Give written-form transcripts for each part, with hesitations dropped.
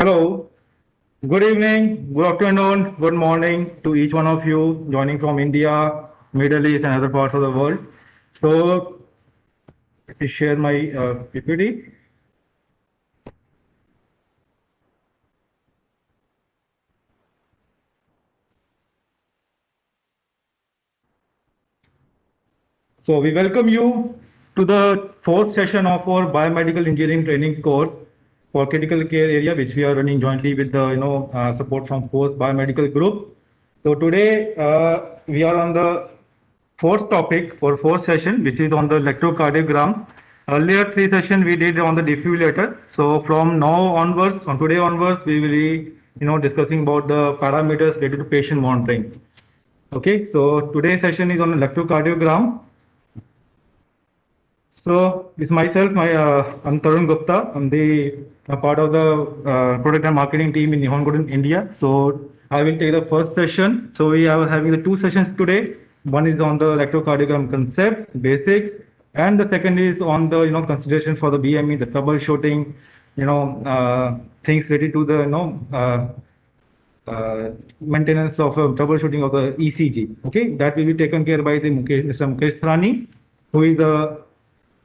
Hello, good evening, good afternoon, good morning to each one of you joining from India, Middle East, and other parts of the world. So, let me share my PPT. So, we welcome you to the fourth session of our biomedical engineering training course for critical care area, which we are running jointly with the support from Force Biomedical Group. So today we are on the fourth topic for fourth session, which is on the electrocardiogram. Earlier three sessions we did on the defibrillator. So from now onwards, from today onwards, we will be discussing about the parameters related to patient monitoring. Okay, so today's session is on electrocardiogram. So it's myself, I'm Tarun Gupta. I'm the part of the product and marketing team in Nihon Goden, India. So I will take the first session. So we are having the two sessions today. One is on the electrocardiogram concepts, basics, and the second is on the consideration for the BME, the troubleshooting, things related to the maintenance of troubleshooting of the ECG. Okay, that will be taken care by the Mr. Mukesh Thrani, who is the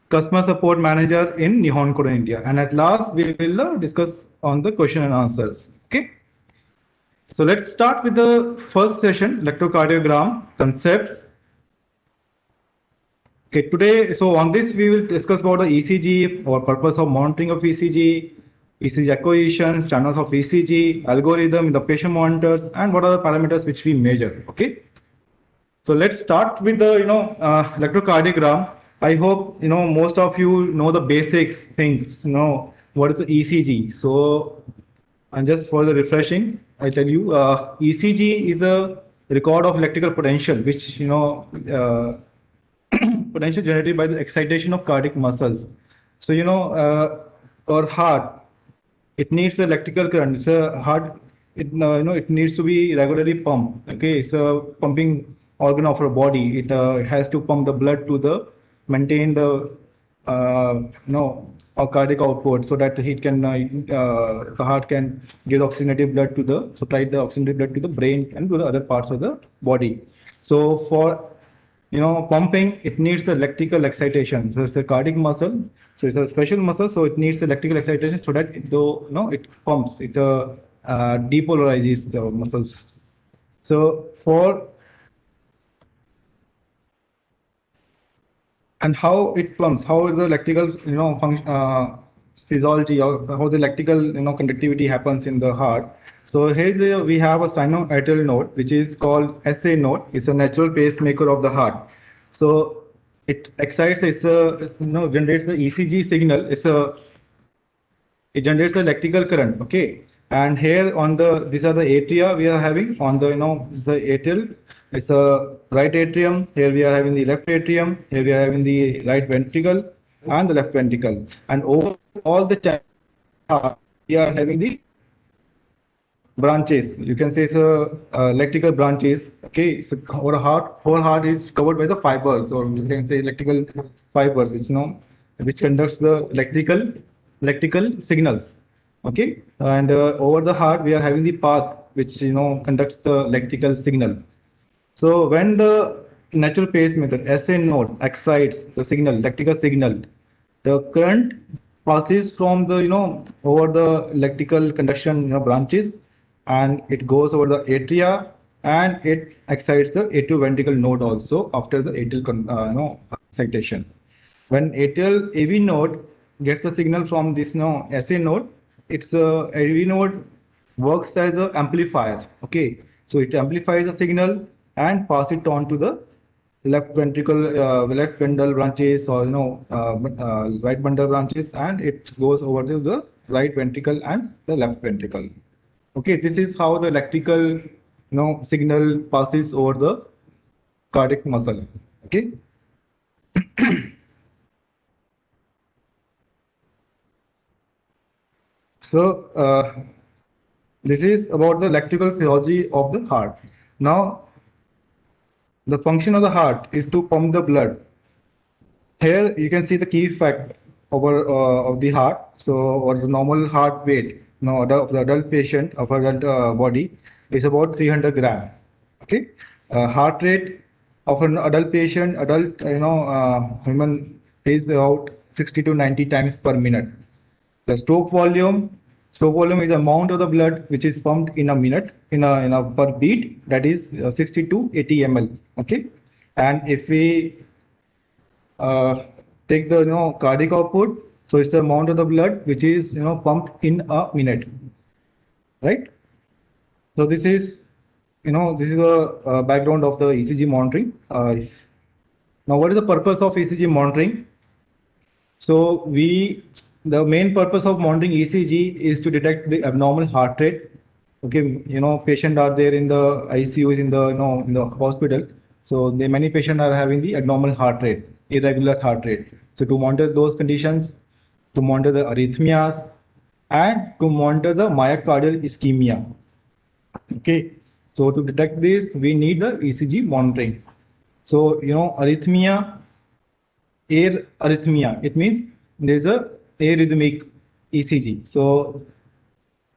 customer support manager in Nihon Koden India. And at last, we will discuss on the question and answers. Okay. So let's start with the first session, electrocardiogram concepts. Okay, today, so on this, we will discuss about the ECG, or purpose of monitoring of ECG, ECG acquisition, standards of ECG, algorithm in the patient monitors, and what are the parameters which we measure. Okay. So let's start with the electrocardiogram. I hope most of you know the basics things. What is the ECG? So, and just for the refreshing, I tell you, ECG is a record of electrical potential, which potential generated by the excitation of cardiac muscles. So our heart, it needs the electrical current. It's a heart. It needs to be regularly pumped. Okay, it's a pumping organ of our body. It has to pump the blood to the maintain the cardiac output so that it can the heart can give oxygenated blood to the supply the oxygenated blood to the brain and to the other parts of the body. So for pumping, it needs the electrical excitation. So it's a cardiac muscle. So it's a special muscle. So it needs electrical excitation so that it pumps. It depolarizes the muscles. So for and how it pumps, how the electrical function, physiology, or how the electrical conductivity happens in the heart. So here we have a sinoatrial node, which is called SA node. It's a natural pacemaker of the heart. So it excites, generates the ECG signal. It generates the electrical current. Okay, and here on these are the atria we are having on the the atrial. It's a right atrium. Here we are having the left atrium. Here we are having the right ventricle and the left ventricle. And over all the time, we are having the branches. You can say it's electrical branches. Okay, so our whole heart is covered by the fibers, or you can say electrical fibers, which conducts the electrical signals. Okay, and over the heart we are having the path which conducts the electrical signal. So when the natural pacemaker SA node excites the signal, electrical signal, the current passes from the over the electrical conduction branches, and it goes over the atria, and it excites the atrioventricular node also after the atrial excitation. When atrial AV node gets the signal from this SA node, its AV node works as an amplifier. Okay, so it amplifies the signal and pass it on to the left ventricle, left bundle branches, or right bundle branches, and it goes over to the right ventricle and the left ventricle. Okay, this is how the electrical signal passes over the cardiac muscle. Okay. So this is about the electrical physiology of the heart. Now, the function of the heart is to pump the blood. Here you can see the key fact of the heart. So, or the normal heart rate of the adult patient of adult body is about 300 gram. Okay, heart rate of an adult patient, adult human is about 60 to 90 times per minute. The stroke volume is the amount of the blood which is pumped in a minute in a per beat, that is 60 to 80 ml. Okay, and if we take the cardiac output, so it's the amount of the blood which is pumped in a minute, right? So this is the background of the ECG monitoring. Now, what is the purpose of ECG monitoring? So the main purpose of monitoring ECG is to detect the abnormal heart rate. Okay, patients are there in the ICUs in the in the hospital. So many patients are having the abnormal heart rate, irregular heart rate. So to monitor those conditions, to monitor the arrhythmias, and to monitor the myocardial ischemia. Okay, so to detect this, we need the ECG monitoring. So arrhythmia, air arrhythmia, it means there's a arrhythmic ECG. So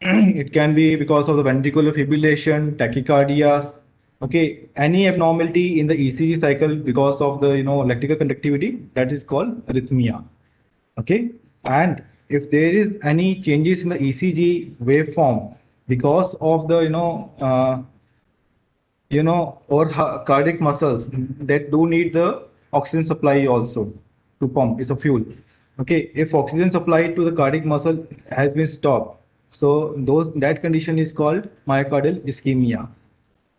it can be because of the ventricular fibrillation, tachycardia. Okay, any abnormality in the ECG cycle because of the electrical conductivity, that is called arrhythmia. Okay, and if there is any changes in the ECG waveform because of the or cardiac muscles that do need the oxygen supply also to pump, is a fuel. Okay, if oxygen supply to the cardiac muscle has been stopped, so that condition is called myocardial ischemia.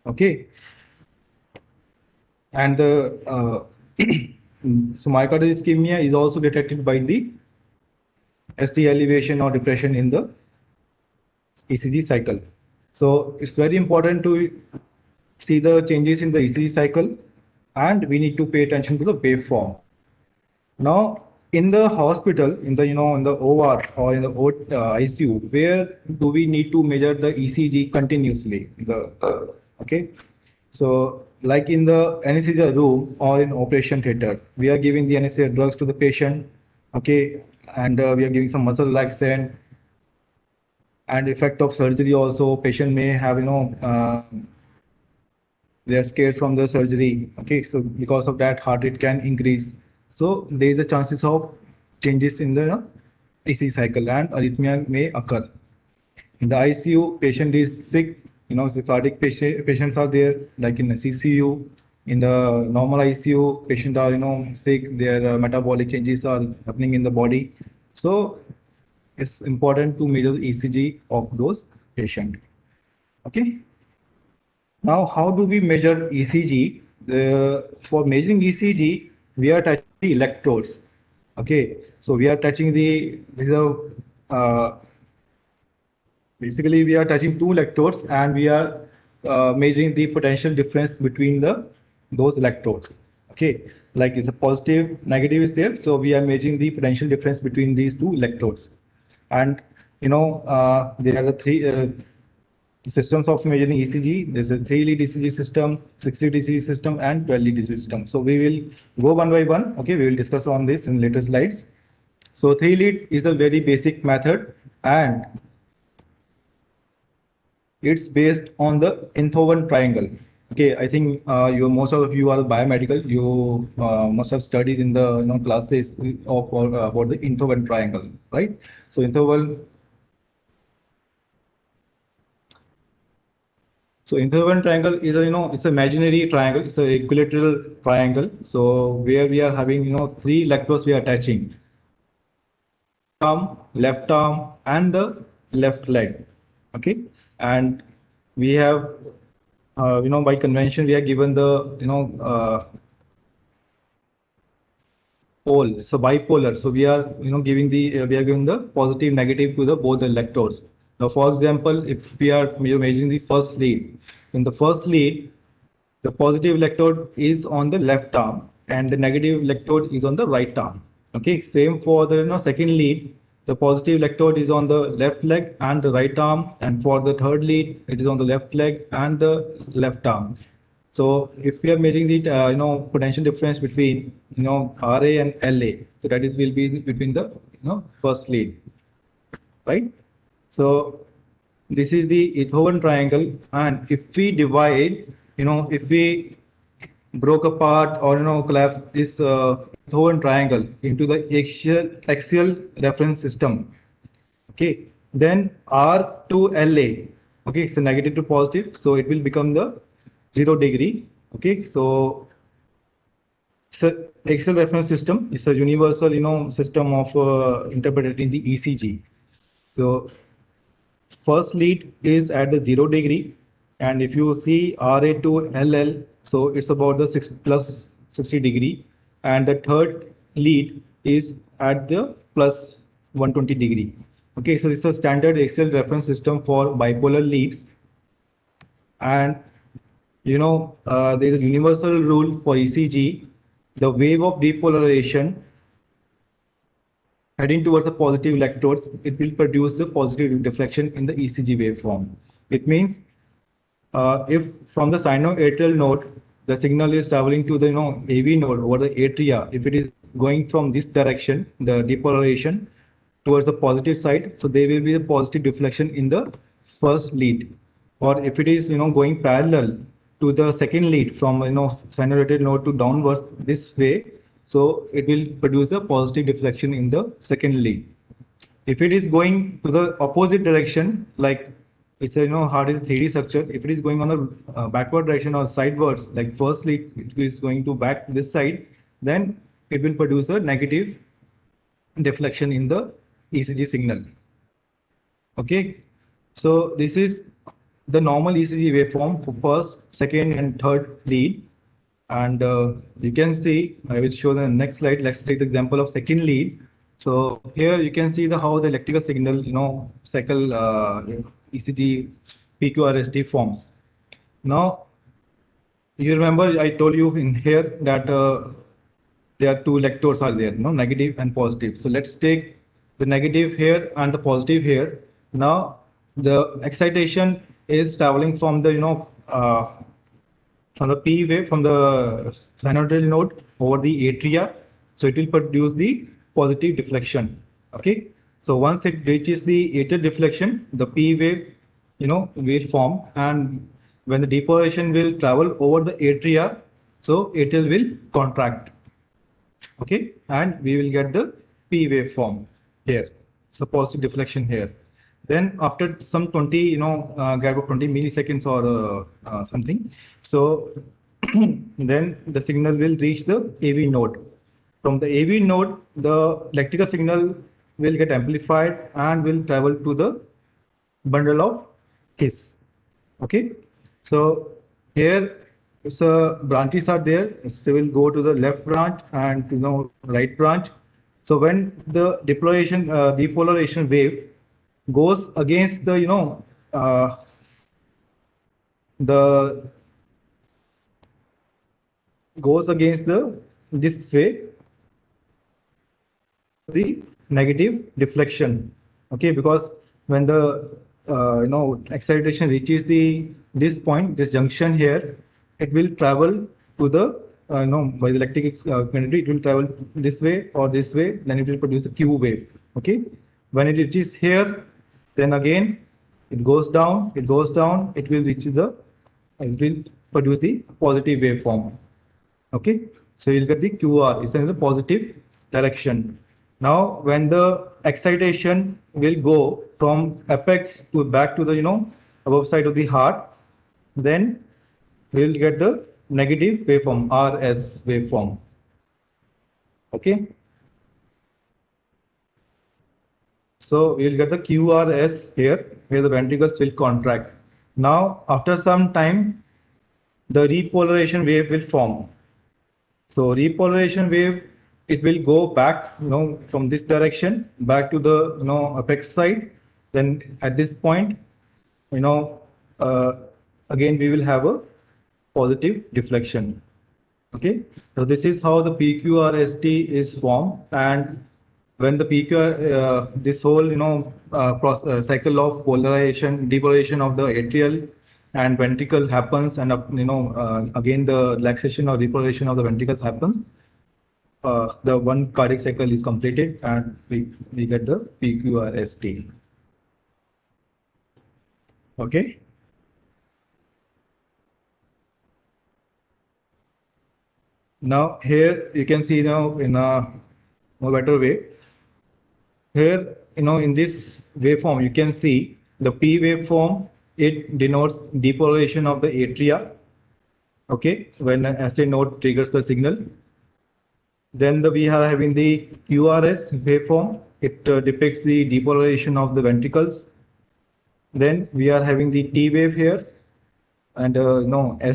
Okay, and the so myocardial ischemia is also detected by the ST elevation or depression in the ECG cycle. So it's very important to see the changes in the ECG cycle, and we need to pay attention to the waveform. Now, in the hospital, in the in the OR or in the ICU, where do we need to measure the ECG continuously? Okay, so like in the anesthesia room or in operation theater, we are giving the anesthesia drugs to the patient. Okay, and we are giving some muscle relaxant, and effect of surgery also. Patient may have they are scared from the surgery. Okay, so because of that, heart rate can increase. So there is a chances of changes in the ECG cycle, and arrhythmia may occur. In the ICU, patient is sick. The cardiac patients are there, like in the CCU. In the normal ICU, patients are sick. Their metabolic changes are happening in the body. So it's important to measure the ECG of those patients. Okay. Now, how do we measure ECG? For measuring ECG, we are touching the electrodes. Okay, so we are touching basically we are touching two electrodes, and we are measuring the potential difference between those electrodes. Okay, like it's a positive, negative is there, so we are measuring the potential difference between these two electrodes. And there are the three systems of measuring ECG. There's a 3-lead ECG system, 6-lead ECG system, and 12-lead ECG system. So we will go one by one. Okay, we will discuss on this in later slides. So 3-lead is a very basic method, and it's based on the Einthoven triangle. Okay, I think most of you are biomedical. You must have studied in the classes about the Einthoven triangle, right? So Einthoven triangle is it's an imaginary triangle. It's an equilateral triangle. So where we are having 3 electrodes we are attaching: left arm, and the left leg. Okay, and we have by convention we are given the pole, so bipolar. So we are giving the positive, negative to the both the electrodes. Now, for example, if we are measuring the first lead, in the first lead, the positive electrode is on the left arm, and the negative electrode is on the right arm. Okay, same for the second lead. The positive electrode is on the left leg and the right arm, and for the third lead, it is on the left leg and the left arm. So if we are measuring the potential difference between RA and LA, so that is will be between the first lead, right? So this is the Einthoven triangle, and if we divide, if we broke apart or collapse this Einthoven triangle into the axial reference system, okay, then R to LA, okay, so negative to positive, so it will become the 0 degree, okay. So axial reference system is a universal, system of interpreting the ECG. So first lead is at the 0 degree, and if you see RA to LL, so it's about the 6 plus 60 degree, and the third lead is at the plus 120 degree. Okay, so this is a standard axial reference system for bipolar leads, and there is a universal rule for ECG. The wave of depolarization heading towards the positive electrodes, it will produce the positive deflection in the ECG waveform. It means if from the sinoatrial node, the signal is traveling to the AV node over the atria, if it is going from this direction, the depolarization towards the positive side, so there will be a positive deflection in the first lead. Or if it is going parallel to the second lead from sinoatrial node to downwards this way, so it will produce a positive deflection in the second lead. If it is going to the opposite direction, like it's a hard 3D structure, if it is going on the backward direction or sidewards, like first lead it is going to back this side, then it will produce a negative deflection in the ECG signal. Okay, so this is the normal ECG waveform for first, second, and third lead. And you can see, I will show the next slide. Let's take the example of second lead. So here you can see how the electrical signal, cycle ECG PQRST forms. Now, you remember I told you in here that there are two electrodes are there, negative and positive. So let's take the negative here and the positive here. Now the excitation is traveling from the from the P wave from the sinoatrial node over the atria, so it will produce the positive deflection. Okay, so once it reaches the atrial deflection, the P wave will form, and when the depolarization will travel over the atria, so atrial will contract. Okay, and we will get the P wave form here. So positive deflection here. Then after some 20, gap of 20 milliseconds or something, so then the signal will reach the AV node. From the AV node, the electrical signal will get amplified and will travel to the bundle of His. Okay, so here branches are there. So will go to the left branch and to the right branch. So when the depolarization wave goes against the this way, the negative deflection. Okay, because when the excitation reaches this point, this junction here, it will travel to the by the electric quantity, it will travel this way or this way, then it will produce a Q wave. Okay, when it reaches here, then again it goes down, it will reach it will produce the positive waveform. Okay, so you'll get the QR is in the positive direction. Now when the excitation will go from apex to back to the above side of the heart, then we will get the negative waveform, RS waveform. Okay, so we will get the QRS here, where the ventricles will contract. Now after some time, the repolarization wave will form. So repolarization wave, it will go back from this direction back to the apex side. Then at this point, again we will have a positive deflection. Okay, so this is how the PQRST is formed, and when the this whole cycle of depolarization of the atrial and ventricle happens, and again the relaxation or repolarization of the ventricles happens, the one cardiac cycle is completed and we get the PQRST. Okay. Now here you can see now in a more better way. Here, in this waveform, you can see the P waveform, it denotes depolarization of the atria, okay, when an SA node triggers the signal. Then we are having the QRS waveform, it depicts the depolarization of the ventricles. Then we are having the T wave here, and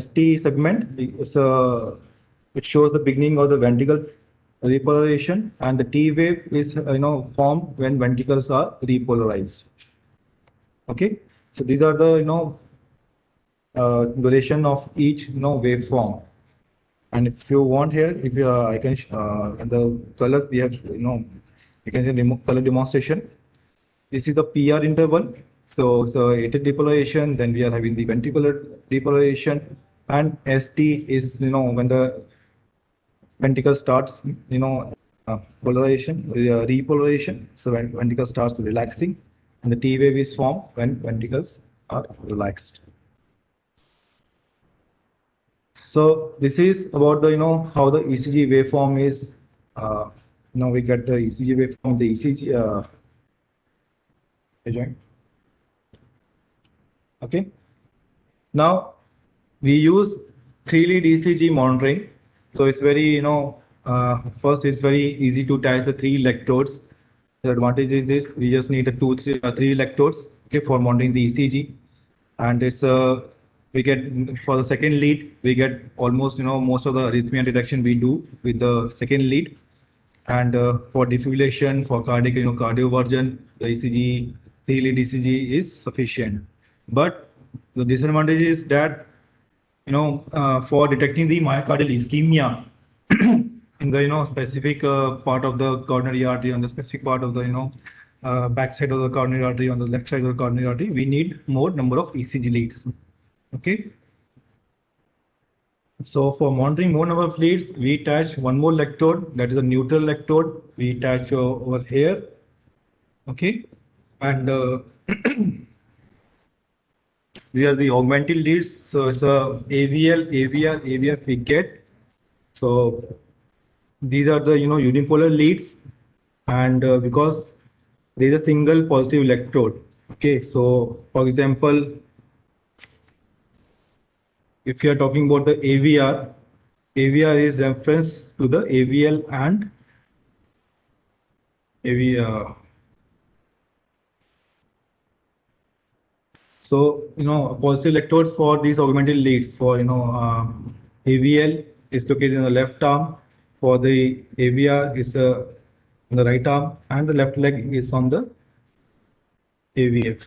ST segment, it shows the beginning of the ventricle repolarization, and the T wave is formed when ventricles are repolarized. Okay, so these are the duration of each waveform. And if you want here, if you I can in the color we have you can see color demonstration. This is the PR interval. So atrial depolarization, then we are having the ventricular depolarization, and ST is when the ventricle starts polarization, repolarization. So when ventricle starts relaxing, and the T wave is formed when ventricles are relaxed. So this is about the how the ECG waveform is. We get the ECG waveform, the ECG. Okay. Now we use 3-lead ECG monitoring. So it's very first it's very easy to attach the 3 electrodes. The advantage is this: we just need a 3 electrodes, okay, for monitoring the ECG, and it's we get for the second lead we get almost most of the arrhythmia detection we do with the second lead, and for defibrillation, for cardiac cardioversion, the ECG 3-lead ECG is sufficient. But the disadvantage is that for detecting the myocardial ischemia in the specific part of the coronary artery, on the specific part of the backside of the coronary artery, on the left side of the coronary artery, we need more number of ECG leads. Okay. So for monitoring more number of leads, we attach one more electrode, that is a neutral electrode. We attach over here. Okay, and these are the augmented leads. So it's a AVL, AVR, AVF we get. So these are the unipolar leads, and because there is a single positive electrode. Okay, so for example, if you are talking about the AVR, AVR is reference to the AVL and AVR. So positive electrodes for these augmented leads for AVL is located in the left arm. For the AVR is on the right arm, and the left leg is on the AVF.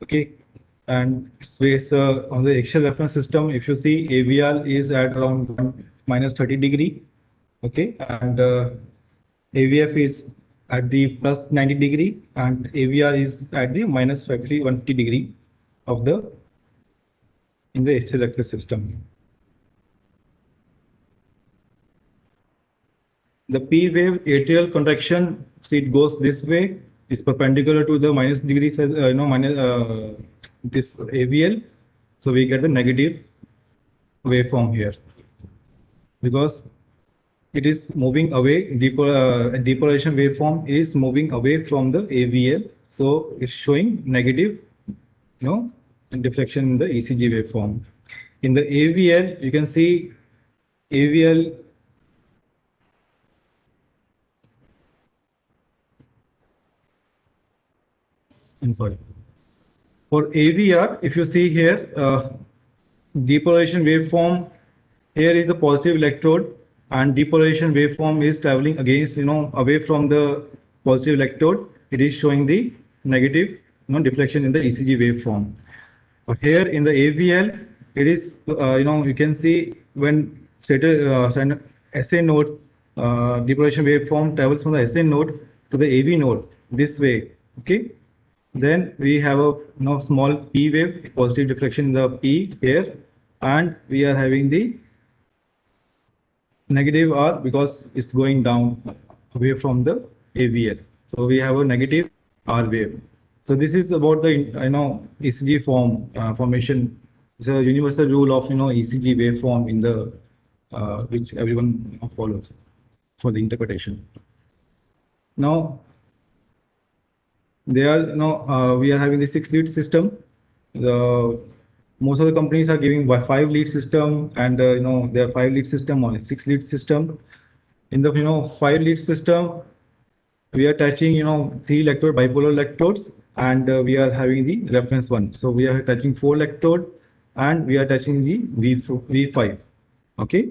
Okay, and space on the axial reference system, if you see, AVR is at around minus 30 degree. Okay, and AVF is at the plus 90 degree, and AVR is at the minus 150 degree of the in the axial reference system. The P wave atrial contraction, see, it goes this way, is perpendicular to the minus degree, this AVL. So we get the negative waveform here because it is moving away. Depolarization waveform is moving away from the AVL, so it's showing negative, deflection in the ECG waveform. In the AVL, you can see AVL. I'm sorry. For AVR, if you see here, depolarization waveform, here is the positive electrode, and depolarization waveform is traveling against, away from the positive electrode. It is showing the negative, deflection in the ECG waveform. But here in the AVL, it is, you can see when SA node, depolarization waveform travels from the SA node to the AV node this way. Okay. Then we have a small P wave, positive deflection in the P here, and we are having the negative R because it's going down away from the AVL. So we have a negative R wave. So this is about the ECG formation. It's a universal rule of ECG waveform in the which everyone follows for the interpretation. Now we are having the 6-lead system. The most of the companies are giving 5-lead system, and they are 5-lead system or 6-lead system. In the 5-lead system, we are attaching 3 electrode bipolar electrodes, and we are having the reference one. So we are attaching 4 electrode, and we are attaching the V5. Okay,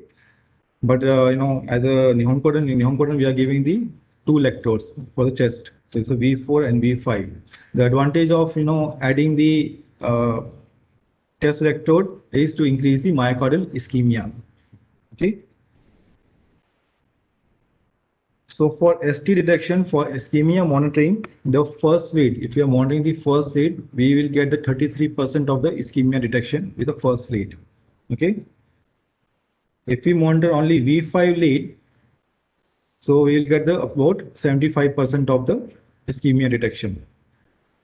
but as a Nihon Codon, we are giving the 2 electrodes for the chest. So it's a V4 and V5. The advantage of adding the chest electrode is to increase the myocardial ischemia. Okay. So for ST detection, for ischemia monitoring, the first lead, if you are monitoring the first lead, we will get the 33% of the ischemia detection with the first lead. Okay. If we monitor only V5 lead, so we will get the about 75% of the ischemia detection.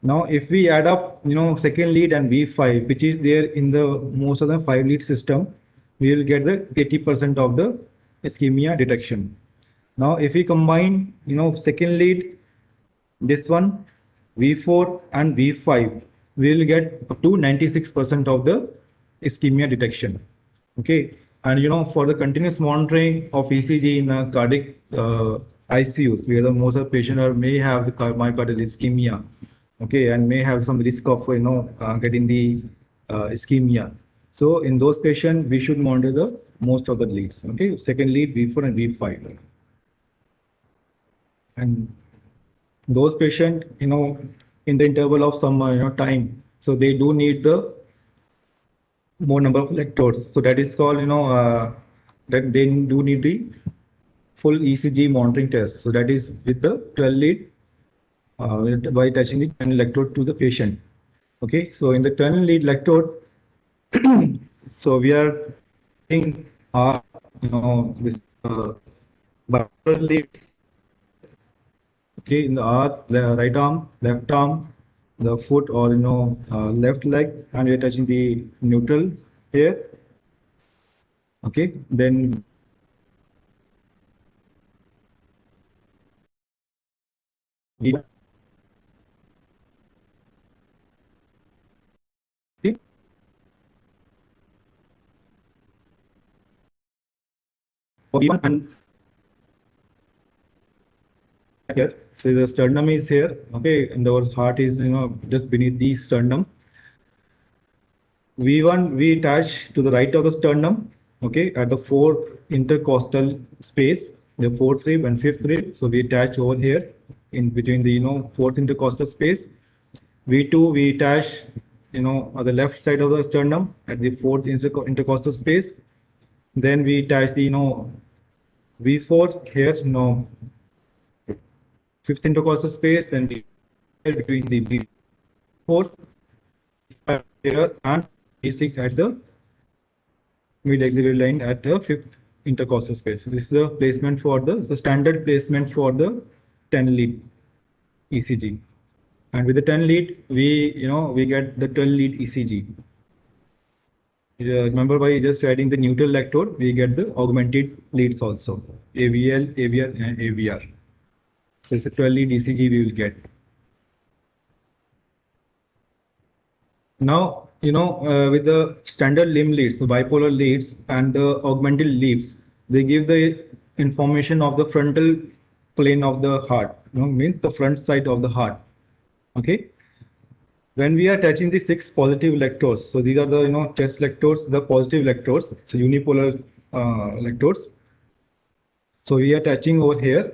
Now, if we add up, second lead and V5, which is there in the most of the 5-lead system, we will get the 80% of the ischemia detection. Now, if we combine, second lead, this one, V4 and V5, we will get up to 96% of the ischemia detection. Okay, and for the continuous monitoring of ECG in cardiac ICUs, where the most of the patient may have the myocardial ischemia, okay, and may have some risk of getting the ischemia. So in those patients, we should monitor the most of the leads. Okay, second lead, V4 and V5. And those patients, in the interval of some time, so they do need the more number of electrodes. So that is called, that they do need the full ECG monitoring test. So that is with the 12 lead by attaching the 10 electrode to the patient. Okay, so in the 10 lead electrode, so we are taking this bipolar lead. Okay, in the right arm, left arm, the foot, or left leg, and we are touching the neutral here. Okay, then and here, so the sternum is here. Okay, and our heart is just beneath the sternum. V1 we attach to the right of the sternum. Okay, at the 4th intercostal space, the 4th rib and 5th rib. So we attach over here in between the 4th intercostal space. V2 we attach on the left side of the sternum at the 4th intercostal space. Then we attach the V4 here, 5th intercostal space. Then between the V4 here and V6 at the mid-axillary line at the 5th intercostal space. So this is the placement for the standard placement for the 10 lead ECG. And with the 10 lead, we get the 12 lead ECG. Remember, by just adding the neutral electrode, we get the augmented leads also, AVL, AVR, and AVR. So it's a 12 lead ECG we will get. Now, with the standard limb leads, the bipolar leads and the augmented leads, they give the information of the frontal plane of the heart, means the front side of the heart. Okay. When we are attaching the 6 positive electrodes, so these are the chest electrodes, the positive electrodes, so unipolar electrodes. So we are attaching over here.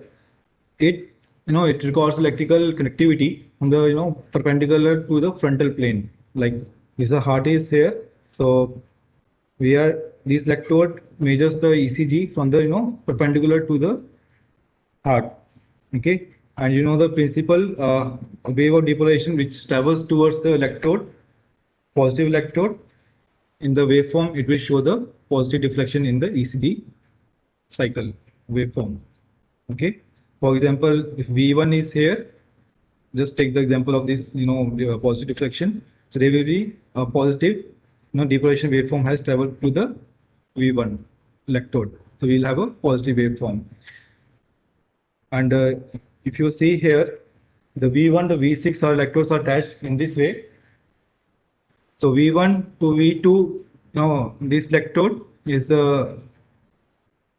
It requires electrical connectivity on the perpendicular to the frontal plane. Like this, the heart is here. So this electrode measures the ECG from the perpendicular to the heart. Okay. And the principal wave of depolarization which travels towards the electrode, positive electrode, in the waveform, it will show the positive deflection in the ECG cycle waveform. Okay. For example, if V1 is here, just take the example of this, positive deflection. So there will be a positive, depolarization waveform has traveled to the V1 electrode. So we'll have a positive waveform. And if you see here, the V1 to V6 are electrodes are attached in this way. So V1 to V2, now this electrode is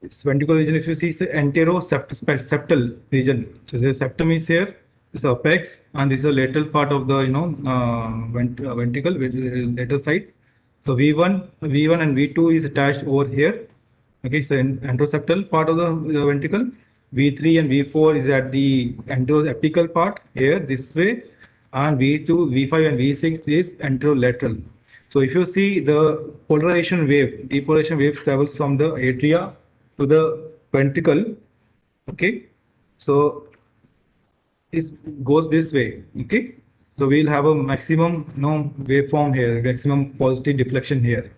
its ventricular region. If you see, it's the anteroseptal region. So the septum is here, this is apex, and this is the lateral part of the ventricle, which is lateral side. So V1 and V2 is attached over here. Okay, so anteroseptal part of the ventricle. V3 and V4 is at the anteroapical part here this way, and V2, V5 and V6 is anterolateral. So if you see the polarization wave, depolarization wave travels from the atria to the ventricle. Okay, so this goes this way. Okay, so we'll have a maximum waveform here, maximum positive deflection here.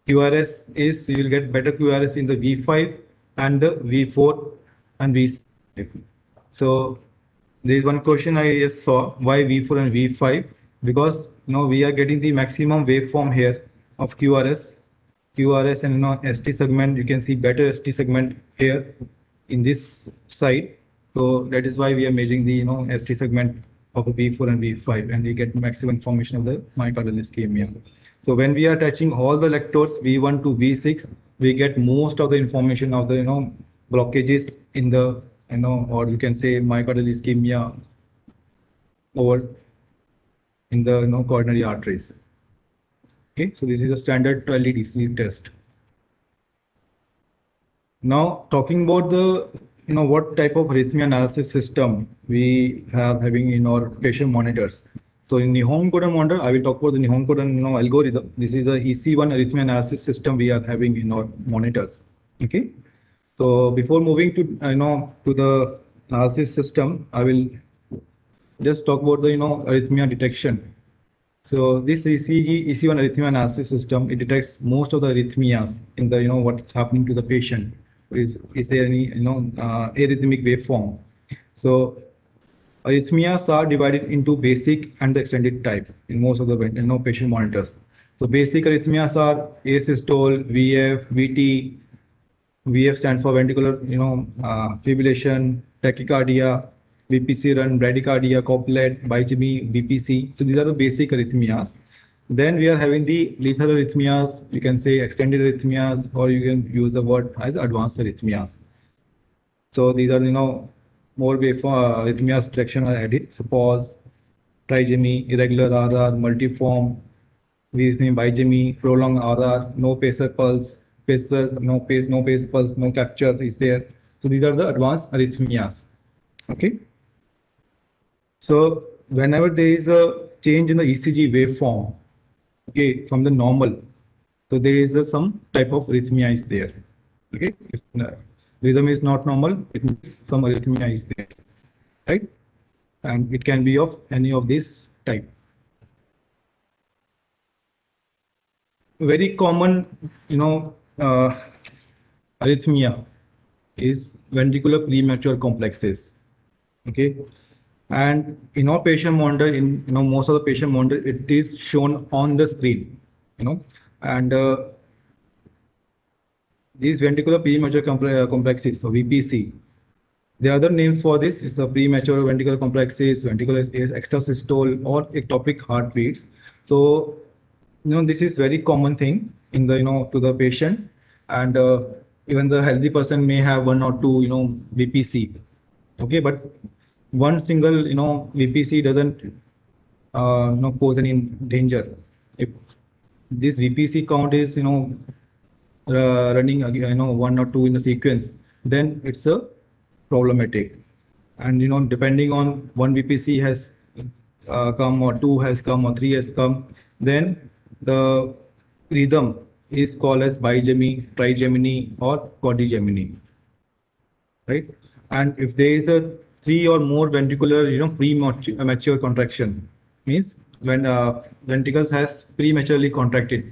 QRS is, you will get better QRS in the V5 and the V4 and V6. So there is one question I just saw, why V4 and V5? Because we are getting the maximum waveform here of QRS and ST segment. You can see better ST segment here in this side. So that is why we are measuring the ST segment of V4 and V5, and we get maximum information of the myocardial ischemia. So when we are attaching all the electrodes V1 to V6, we get most of the information of the blockages in the or you can say myocardial ischemia over in the coronary arteries. Okay, so this is a standard LDDC test. Now talking about the what type of arrhythmia analysis system we have having in our patient monitors. So in Nihon Kohden monitor, I will talk about the Nihon Kohden algorithm. This is the EC1 arrhythmia analysis system we are having in our monitors. Okay. So before moving to to the analysis system, I will just talk about the arrhythmia detection. So this EC1 arrhythmia analysis system, it detects most of the arrhythmias in the what's happening to the patient. Is there any arrhythmic waveform? So arrhythmias are divided into basic and the extended type in most of the patient monitors. So basic arrhythmias are asystole, VF, VT. VF stands for ventricular, fibrillation, tachycardia, VPC run, bradycardia, couplet, bigymi, BPC. So these are the basic arrhythmias. Then we are having the lethal arrhythmias. You can say extended arrhythmias, or you can use the word as advanced arrhythmias. So these are more waveform arrhythmias detection are added. So pause, trigymi, irregular RR, multiform, bigymi, prolonged RR, no pacer pulse. No pace pulse, no capture is there. So these are the advanced arrhythmias. Okay. So whenever there is a change in the ECG waveform, okay, from the normal, so there is some type of arrhythmia is there. Okay. If the rhythm is not normal, it means some arrhythmia is there, right? And it can be of any of this type. Very common, arrhythmia is ventricular premature complexes. Okay, and in our patient monitor, in most of the patient monitor, it is shown on the screen. And these ventricular premature complexes, so VPC. The other names for this is a premature ventricular complexes, ventricular extrasystole, or ectopic heartbeats. So this is very common thing in the to the patient, and even the healthy person may have one or two VPC. Okay, but one single VPC doesn't pose any danger. If this VPC count is running one or two in a sequence, then it's a problematic. And depending on one VPC has come, or two has come, or three has come, then the rhythm is called as bigymi, trigemini, or quadrigemini, right? And if there is a three or more ventricular premature contraction, means when ventricles has prematurely contracted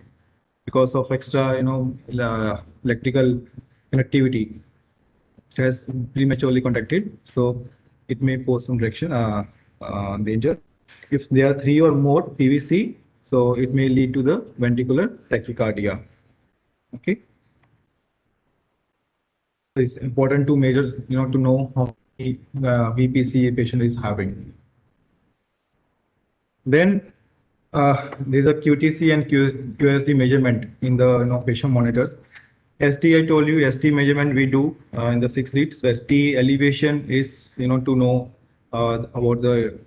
because of extra electrical connectivity, it has prematurely contracted, so it may pose some direction danger. If there are 3 or more PVC, so it may lead to the ventricular tachycardia. Okay. It's important to measure, to know how many VPC a patient is having. Then there's a QTC and QSD measurement in the patient monitors. ST, I told you, ST measurement we do in the 6 lead. So ST elevation is to know about the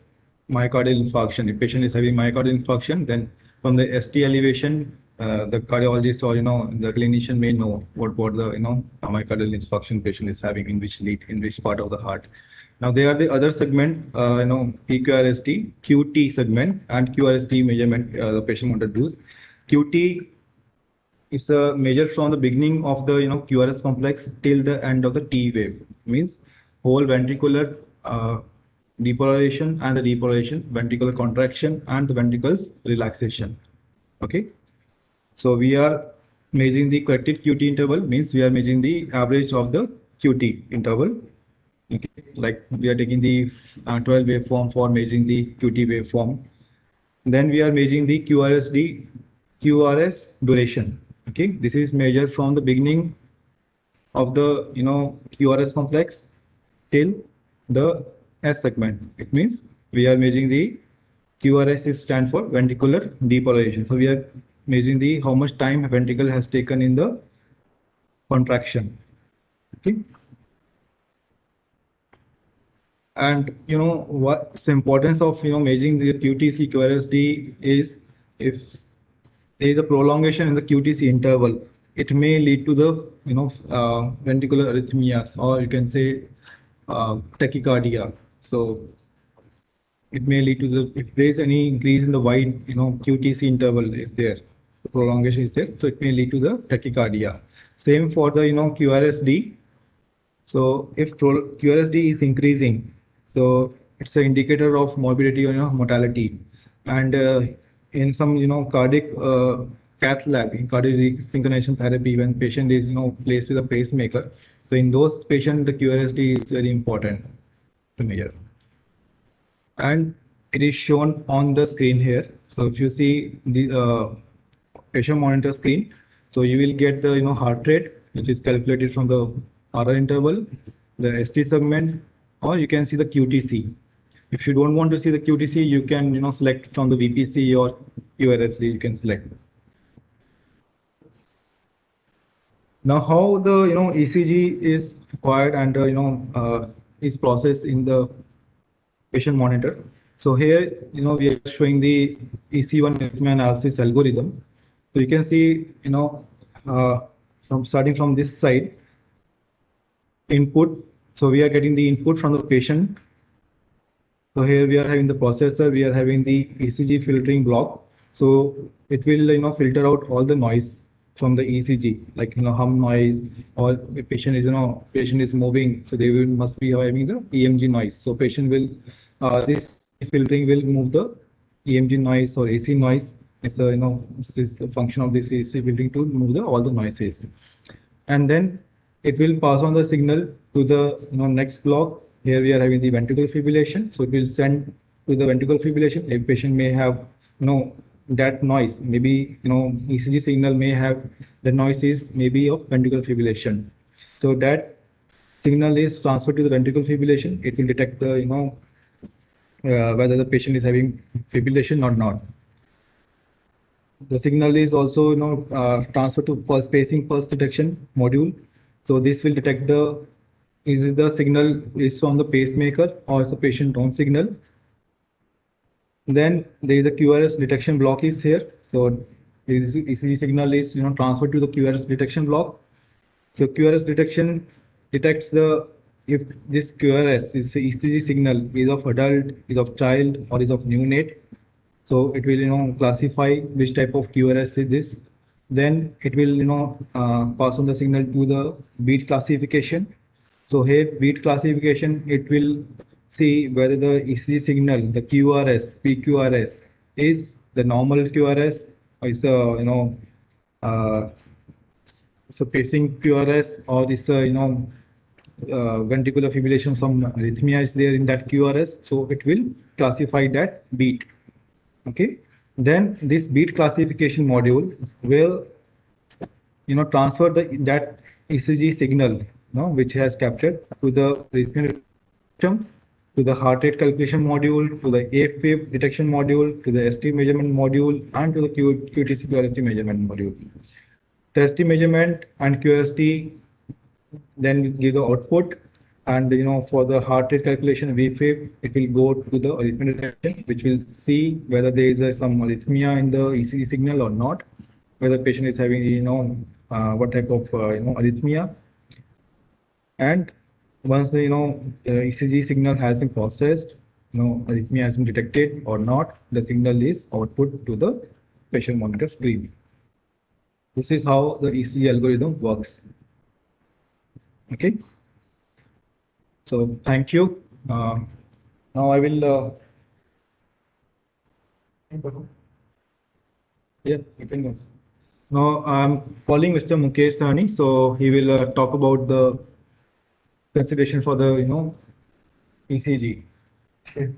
myocardial infarction. If patient is having myocardial infarction, then from the ST elevation, the cardiologist or the clinician may know what the myocardial infarction patient is having, in which lead, in which part of the heart. Now there are the other segment, PQRST, QT segment, and QRST measurement the patient wanted to do. QT is a measure from the beginning of the QRS complex till the end of the T wave. Means whole ventricular depolarization and the depolarization, ventricular contraction and the ventricles relaxation. Okay, so we are measuring the corrected QT interval, means we are measuring the average of the QT interval. Okay, like we are taking the 12 waveform for measuring the QT waveform. Then we are measuring the QRS duration. Okay, this is measured from the beginning of the QRS complex till the S segment. It means we are measuring the QRS is stand for ventricular depolarization. So we are measuring the how much time a ventricle has taken in the contraction. Okay. And what's the importance of measuring the QTC QRSD is, if there is a prolongation in the QTC interval, it may lead to the ventricular arrhythmias, or you can say tachycardia. So it may lead to the, if there is any increase in the wide QTC interval is there, the prolongation is there, so it may lead to the tachycardia. Same for the QRSD. So if QRSD is increasing, so it's an indicator of morbidity or mortality. And in some cardiac cath lab, in cardiac synchronization therapy, when patient is placed with a pacemaker, so in those patients the QRSD is very important to measure. And it is shown on the screen here. So if you see the patient monitor screen, so you will get the heart rate, which is calculated from the RR interval, the ST segment, or you can see the QTC. If you don't want to see the QTC, you can select from the VPC or QRSD, you can select. Now how the ECG is acquired and is processed in the patient monitor. So here we are showing the EC1 analysis algorithm. So you can see from starting from this side, input. So we are getting the input from the patient. So here we are having the processor, we are having the ECG filtering block. So it will filter out all the noise from the ECG, like hum noise, or if patient is moving, so they must be having the EMG noise. So patient will this filtering will move the EMG noise or AC noise. It's a this is the function of this AC filtering to move all the noises, and then it will pass on the signal to the next block. Here we are having the ventricular fibrillation, so it will send to the ventricular fibrillation. A patient may have that noise, maybe ECG signal may have the noise is maybe of ventricular fibrillation. So that signal is transferred to the ventricular fibrillation. It will detect the whether the patient is having fibrillation or not. The signal is also transferred to pulse spacing pulse detection module. So this will detect is the signal is from the pacemaker or is the patient own signal. Then there is a QRS detection block is here. So this ECG signal is transferred to the QRS detection block. So QRS detection detects if this QRS is ECG signal is of adult, is of child, or is of neonate. So it will classify which type of QRS is this. Then it will pass on the signal to the beat classification. So here beat classification, it will see whether the ECG signal, the QRS, PQRS is the normal QRS, or is it's a pacing QRS, or is a ventricular fibrillation, some arrhythmia is there in that QRS, so it will classify that beat. Okay, then this beat classification module will transfer that ECG signal, which has captured to the rhythm system, to the heart rate calculation module, to the AFib detection module, to the ST measurement module, and to the QTC QRST measurement module. The ST measurement and QRST then give the output, and for the heart rate calculation VFib, it will go to the arrhythmia detection, which will see whether there is some arrhythmia in the ECG signal or not, whether the patient is having what type of arrhythmia. And once the ECG signal has been processed, arrhythmia has been detected or not, the signal is output to the patient monitor screen. This is how the ECG algorithm works. Okay. So thank you. Now I will. Yeah, you can go. Now I'm calling Mr. Mukesh Sahni, so he will talk about the consideration for the ECG. Okay.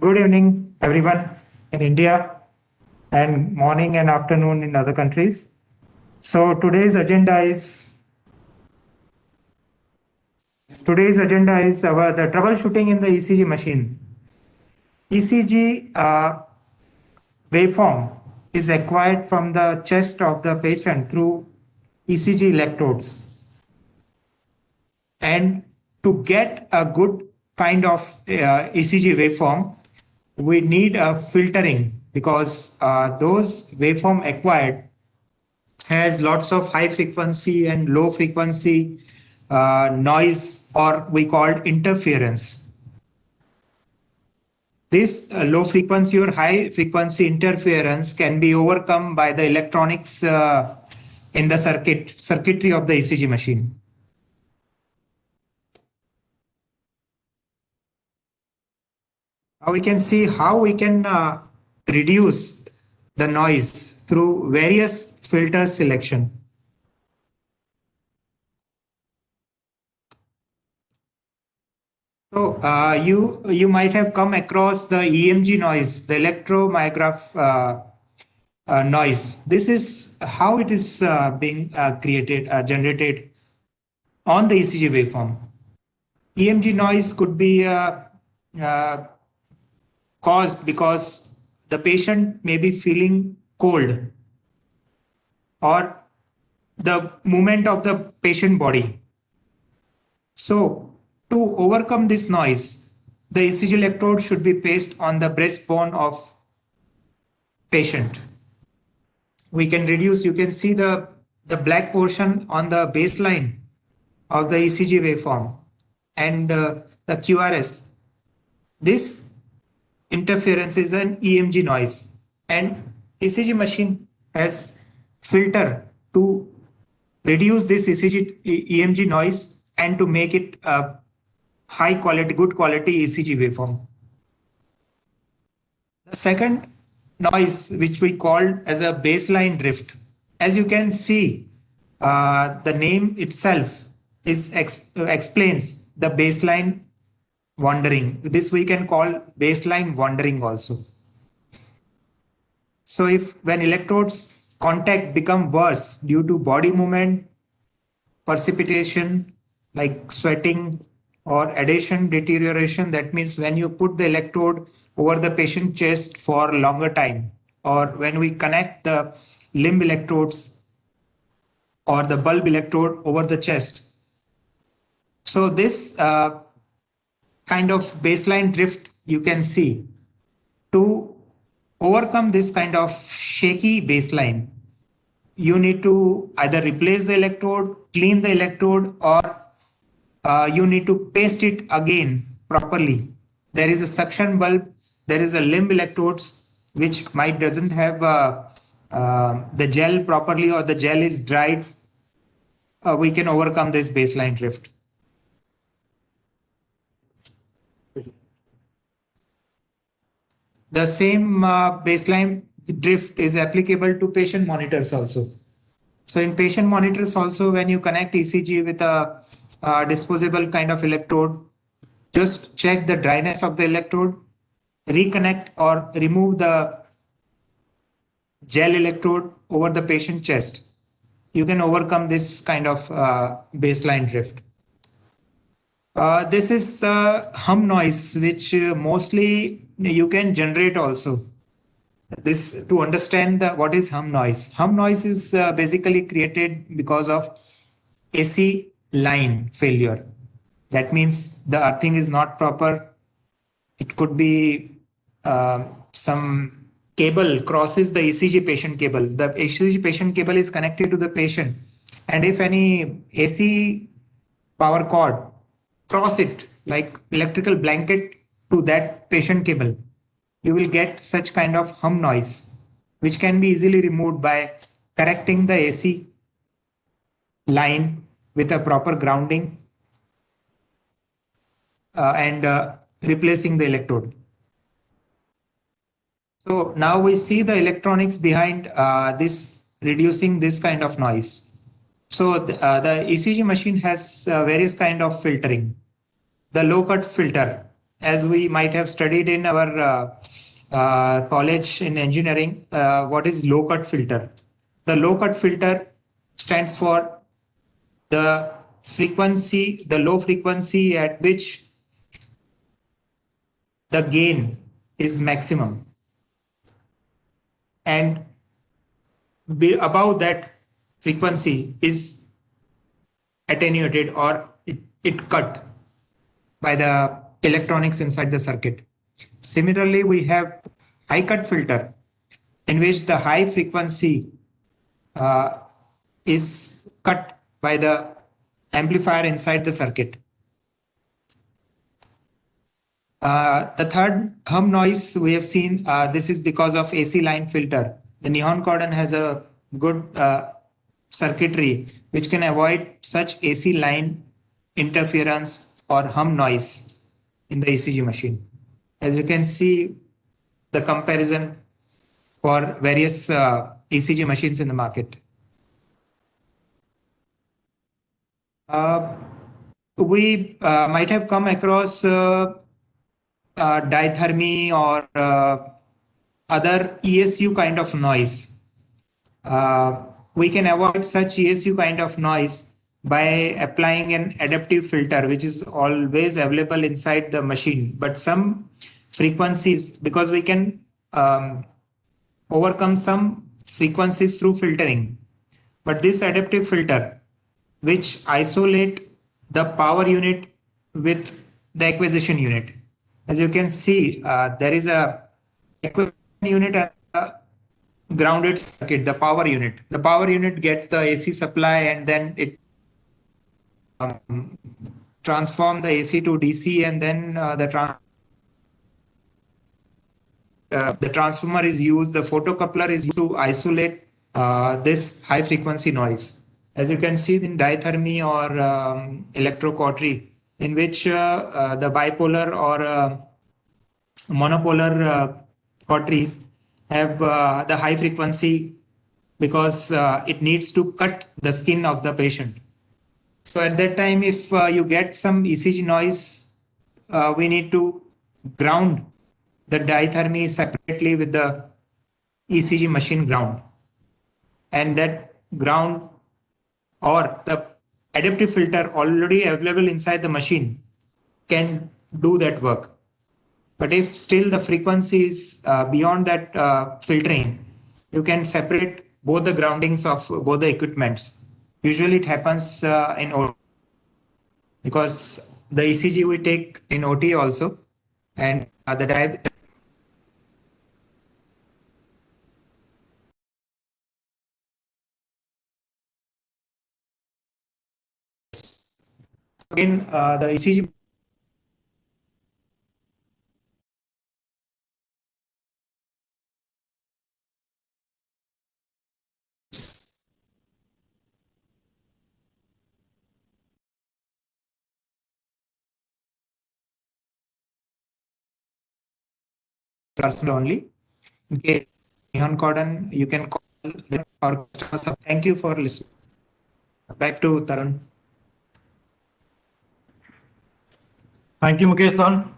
Good evening, everyone in India, and morning and afternoon in other countries. So today's agenda is our the troubleshooting in the ECG machine. ECG waveform is acquired from the chest of the patient through ECG electrodes. And to get a good kind of ECG waveform, we need a filtering, because those waveform acquired has lots of high frequency and low frequency noise, or we call it interference. This low frequency or high frequency interference can be overcome by the electronics in the circuitry of the ECG machine. Now we can see how we can reduce the noise through various filter selection. So you might have come across the EMG noise, the electromyograph noise. This is how it is being generated on the ECG waveform. EMG noise could be caused because the patient may be feeling cold, or the movement of the patient body. So to overcome this noise, the ECG electrode should be placed on the breastbone of patient. We can reduce, you can see the black portion on the baseline of the ECG waveform and the QRS. This interference is an EMG noise, and ECG machine has filter to reduce this EMG noise and to make it a high quality, good quality ECG waveform. The second noise, which we called as a baseline drift, as you can see, the name itself explains the baseline wandering. This we can call baseline wandering also. So if when electrodes contact become worse due to body movement precipitation like sweating or adhesion deterioration. That means when you put the electrode over the patient chest for longer time, or when we connect the limb electrodes or the bulb electrode over the chest. So this kind of baseline drift you can see. To overcome this kind of shaky baseline, you need to either replace the electrode, clean the electrode, or you need to paste it again properly. There is a suction bulb, there is a limb electrodes which might doesn't have the gel properly, or the gel is dried. We can overcome this baseline drift. The same baseline drift is applicable to patient monitors also. So in patient monitors also, when you connect ECG with a disposable kind of electrode, just check the dryness of the electrode, reconnect or remove the gel electrode over the patient chest. You can overcome this kind of baseline drift. This is hum noise, which mostly you can generate also. This to understand what is hum noise. Hum noise is basically created because of AC line failure. That means the earthing is not proper. It could be some cable crosses the ECG patient cable. The ECG patient cable is connected to the patient, and if any AC power cord cross it like electrical blanket to that patient cable, you will get such kind of hum noise, which can be easily removed by correcting the AC line with a proper grounding and replacing the electrode. So now we see the electronics behind this, reducing this kind of noise. So the ECG machine has various kind of filtering. The low cut filter, as we might have studied in our college in engineering, what is low cut filter? The low cut filter stands for the frequency, the low frequency at which the gain is maximum, and above that frequency is attenuated, or it cut by the electronics inside the circuit. Similarly, we have high cut filter, in which the high frequency is cut by the amplifier inside the circuit. The third hum noise we have seen, this is because of AC line filter. The neon cordon has a good circuitry which can avoid such AC line interference or hum noise in the ECG machine. As you can see, the comparison for various ECG machines in the market. We might have come across dithermy or other ESU kind of noise. We can avoid such ESU kind of noise by applying an adaptive filter, which is always available inside the machine. But some frequencies, because we can overcome some frequencies through filtering. But this adaptive filter, which isolate the power unit with the acquisition unit. As you can see, there is a acquisition unit and a grounded circuit, the power unit. The power unit gets the AC supply, and then it transform the AC to DC, and then the transformer is used, the photocoupler is used to isolate this high frequency noise. As you can see in dithermy or electrocautery, in which the bipolar or monopolar cauteries have the high frequency because it needs to cut the skin of the patient. So at that time, if you get some ECG noise, we need to ground the dithermy separately with the ECG machine ground. And that ground or the adaptive filter already available inside the machine can do that work. But if still the frequency is beyond that filtering, you can separate both the groundings of both the equipments. Usually it happens in OT because the ECG we take in OT also, and the diabetes. Again, the ECG person only. In case Neon Cordon, you can call them or customer. Thank you for listening. Back to Tarun. Thank you, Mukesh san.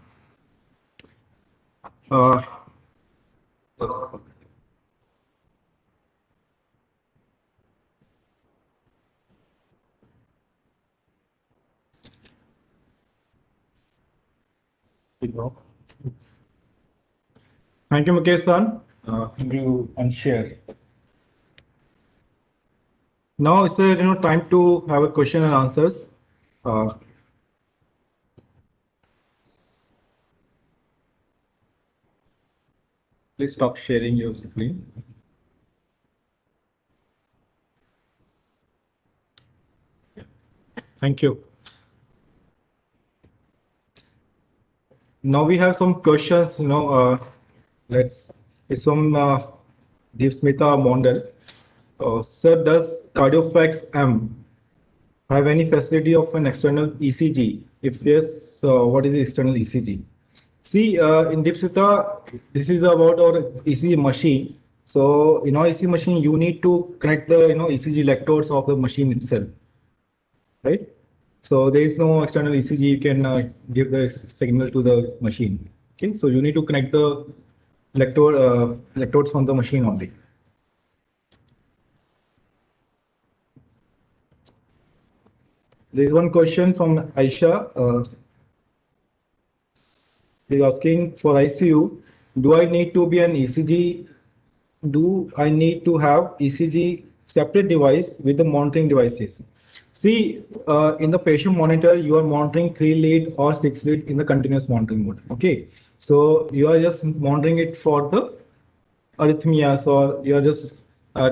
Thank you, Mukesh san. You and share. Now it's time to have a question and answers. Please stop sharing your screen. Thank you. Now we have some questions. It's from Deepsmita Mondal. Sir, does Cardiofax M have any facility of an external ECG? If yes, what is the external ECG? See, in Deepsmita, this is about our ECG machine. So in our ECG machine, you need to connect the ECG electrodes of the machine itself, right? So there is no external ECG you can give the signal to the machine. Okay, so you need to connect the electrodes from the machine only. There is one question from Aisha. He's asking for ICU, do I need to be an ECG? Do I need to have ECG separate device with the monitoring devices? See, in the patient monitor, you are monitoring 3 lead or 6 lead in the continuous monitoring mode. Okay, so you are just monitoring it for the arrhythmias, or you are just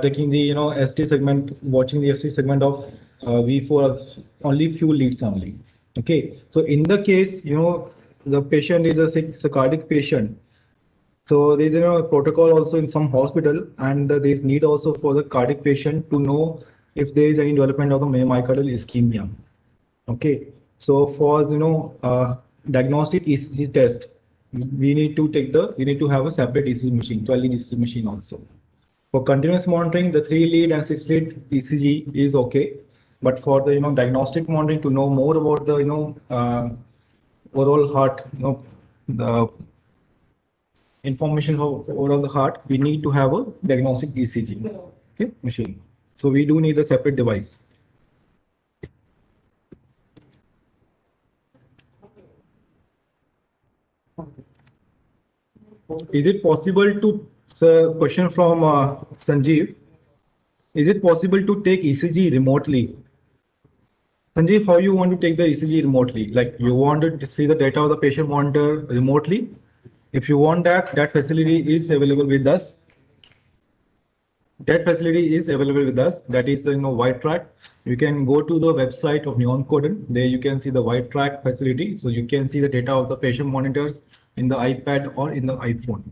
taking the ST segment, watching the ST segment of V4, only few leads only. Okay, so in the case the patient is a cardiac patient, so there is a protocol also in some hospital, and there is need also for the cardiac patient to know if there is any development of the myocardial ischemia. Okay, so for diagnostic ECG test, we need to have a separate ECG machine, 12 lead ECG machine also. For continuous monitoring, the 3 lead and 6 lead ECG is okay, but for the diagnostic monitoring, to know more about the overall heart, the information of overall the heart, we need to have a diagnostic ECG machine. So we do need a separate device. Is it possible to, sir, question from Sanjeev, is it possible to take ECG remotely? Sanjeev, how you want to take the ECG remotely? Like you want to see the data of the patient monitor remotely? If you want that facility is available with us. That facility is available with us. That is WiTrack. You can go to the website of Neon Cordon. There you can see the WiTrack facility. So you can see the data of the patient monitors in the iPad or in the iPhone.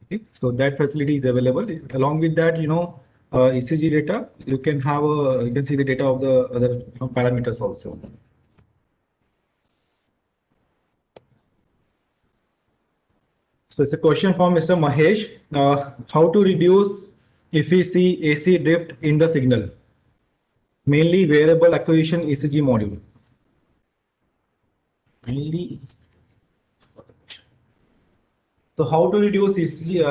Okay, so that facility is available. Along with that, ECG data, you can see the data of the other parameters also. So it's a question from Mr. Mahesh. How to reduce if we see AC drift in the signal? Mainly variable acquisition ECG module. So how to reduce ECG,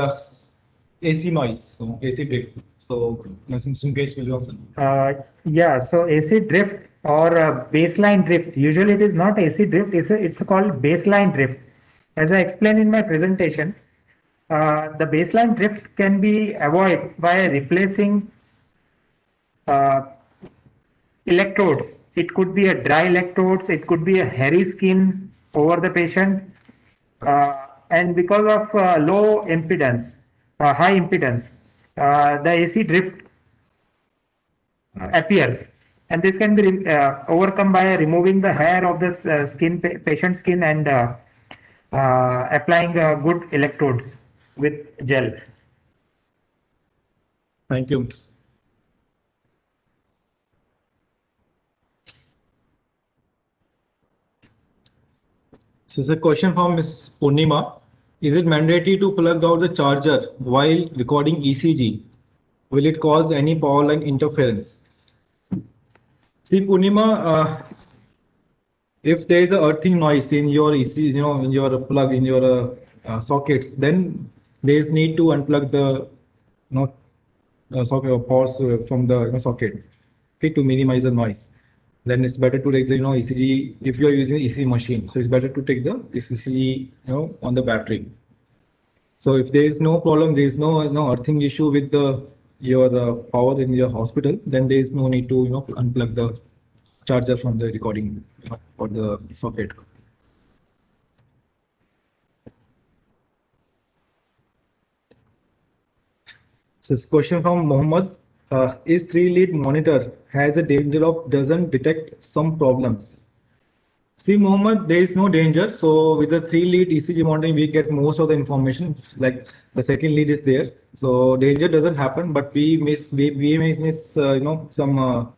AC noise, so AC drift? So in some case, Will Johnson. Yeah, so AC drift or baseline drift. Usually it is not AC drift, it's called baseline drift. As I explained in my presentation, the baseline drift can be avoided by replacing uh, electrodes. It could be a dry electrodes, it could be a hairy skin over the patient, and because of low impedance, high impedance, the AC drift appears. And this can be overcome by removing the hair of the patient skin, and applying good electrodes with gel. Thank you. So, it's a question from Ms. Purnima. Is it mandatory to plug out the charger while recording ECG? Will it cause any power line interference? See, Purnima, if there is a earthing noise in your ECG, in your plug, in your sockets, then there is need to unplug the socket or pause from the socket, okay, to minimize the noise. Then it's better to take the ECG if you are using ECG machine. So it's better to take the ECG on the battery. So if there is no problem, there is no earthing issue with your power in your hospital, then there is no need to unplug the charger from the recording or the socket. So this question from Mohammed. Is 3-lead monitor has a danger of doesn't detect some problems? See, Mohammed, there is no danger. So with the 3-lead ECG monitoring, we get most of the information. Like the second lead is there, so danger doesn't happen. But we may miss some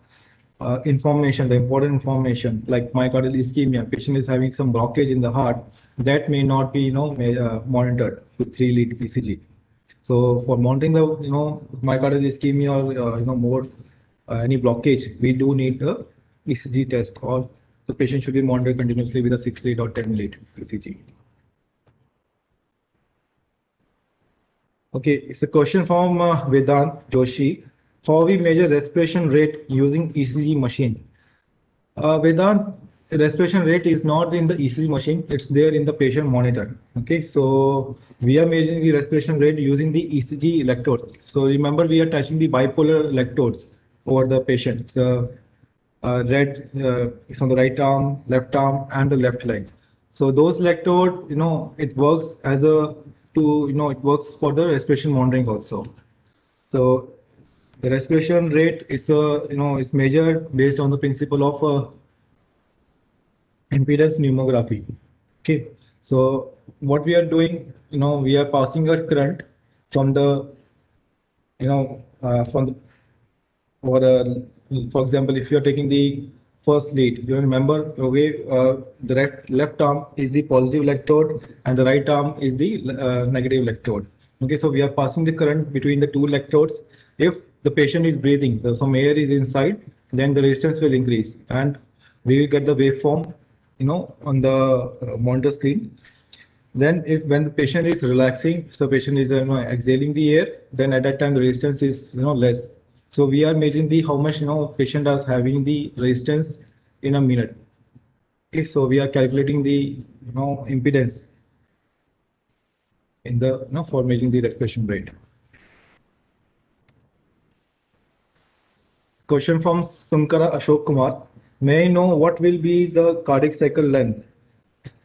information, the important information, like myocardial ischemia. Patient is having some blockage in the heart that may not be monitored with 3-lead ECG. So for monitoring the myocardial ischemia or more any blockage, we do need a ECG test, or the patient should be monitored continuously with a 6-lead or 10-lead ECG. Okay, it's a question from Vedant Joshi. How we measure respiration rate using ECG machine? Vedant, respiration rate is not in the ECG machine, it's there in the patient monitor. Okay, so we are measuring the respiration rate using the ECG electrodes. So remember, we are touching the bipolar electrodes over the patient. So red is on the right arm, left arm, and the left leg. So those electrode, it works as it works for the respiration monitoring also. So the respiration rate is is measured based on the principle of impedance pneumography. Okay, so what we are doing, we are passing a current from the, from the, for example, if you are taking the first lead, you remember, okay, the left arm is the positive electrode and the right arm is the negative electrode. Okay, so we are passing the current between the two electrodes. If the patient is breathing, some air is inside, then the resistance will increase, and we will get the waveform on the monitor screen. Then when the patient is relaxing, so patient is exhaling the air, then at that time the resistance is less. So we are measuring the how much patient is having the resistance in a minute. Okay, so we are calculating the impedance in the for measuring the respiration rate. Question from Sunkara Ashok Kumar. May I know what will be the cardiac cycle length?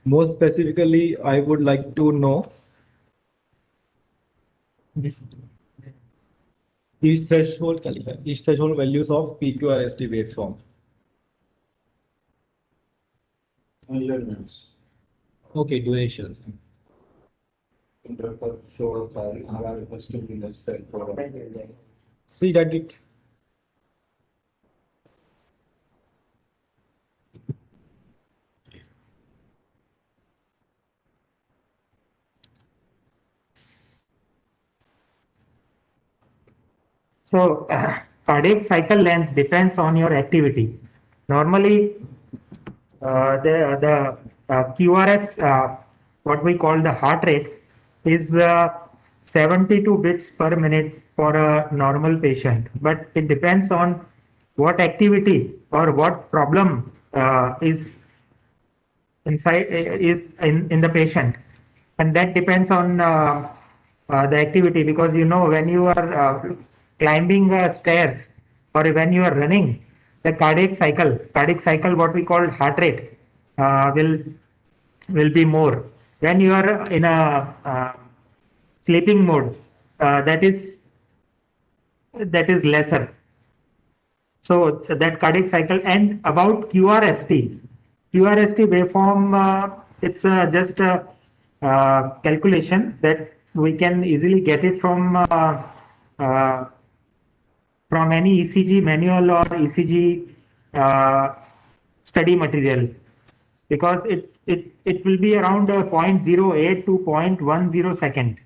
More specifically, I would like to know each threshold values of PQRST waveform. Measurements. Okay, durations. See that it. So cardiac cycle length depends on your activity. Normally, the QRS, what we call the heart rate, is 72 beats per minute for a normal patient. But it depends on what activity or what problem is inside is in the patient, and that depends on the activity, because when you are climbing stairs or when you are running, the cardiac cycle, what we call heart rate, will be more. When you are in a sleeping mode, that is lesser. So that cardiac cycle. And about QRST waveform, it's just a calculation that we can easily get it uh, from any ECG manual or ECG study material, because it will be around 0.08 to 0.10 second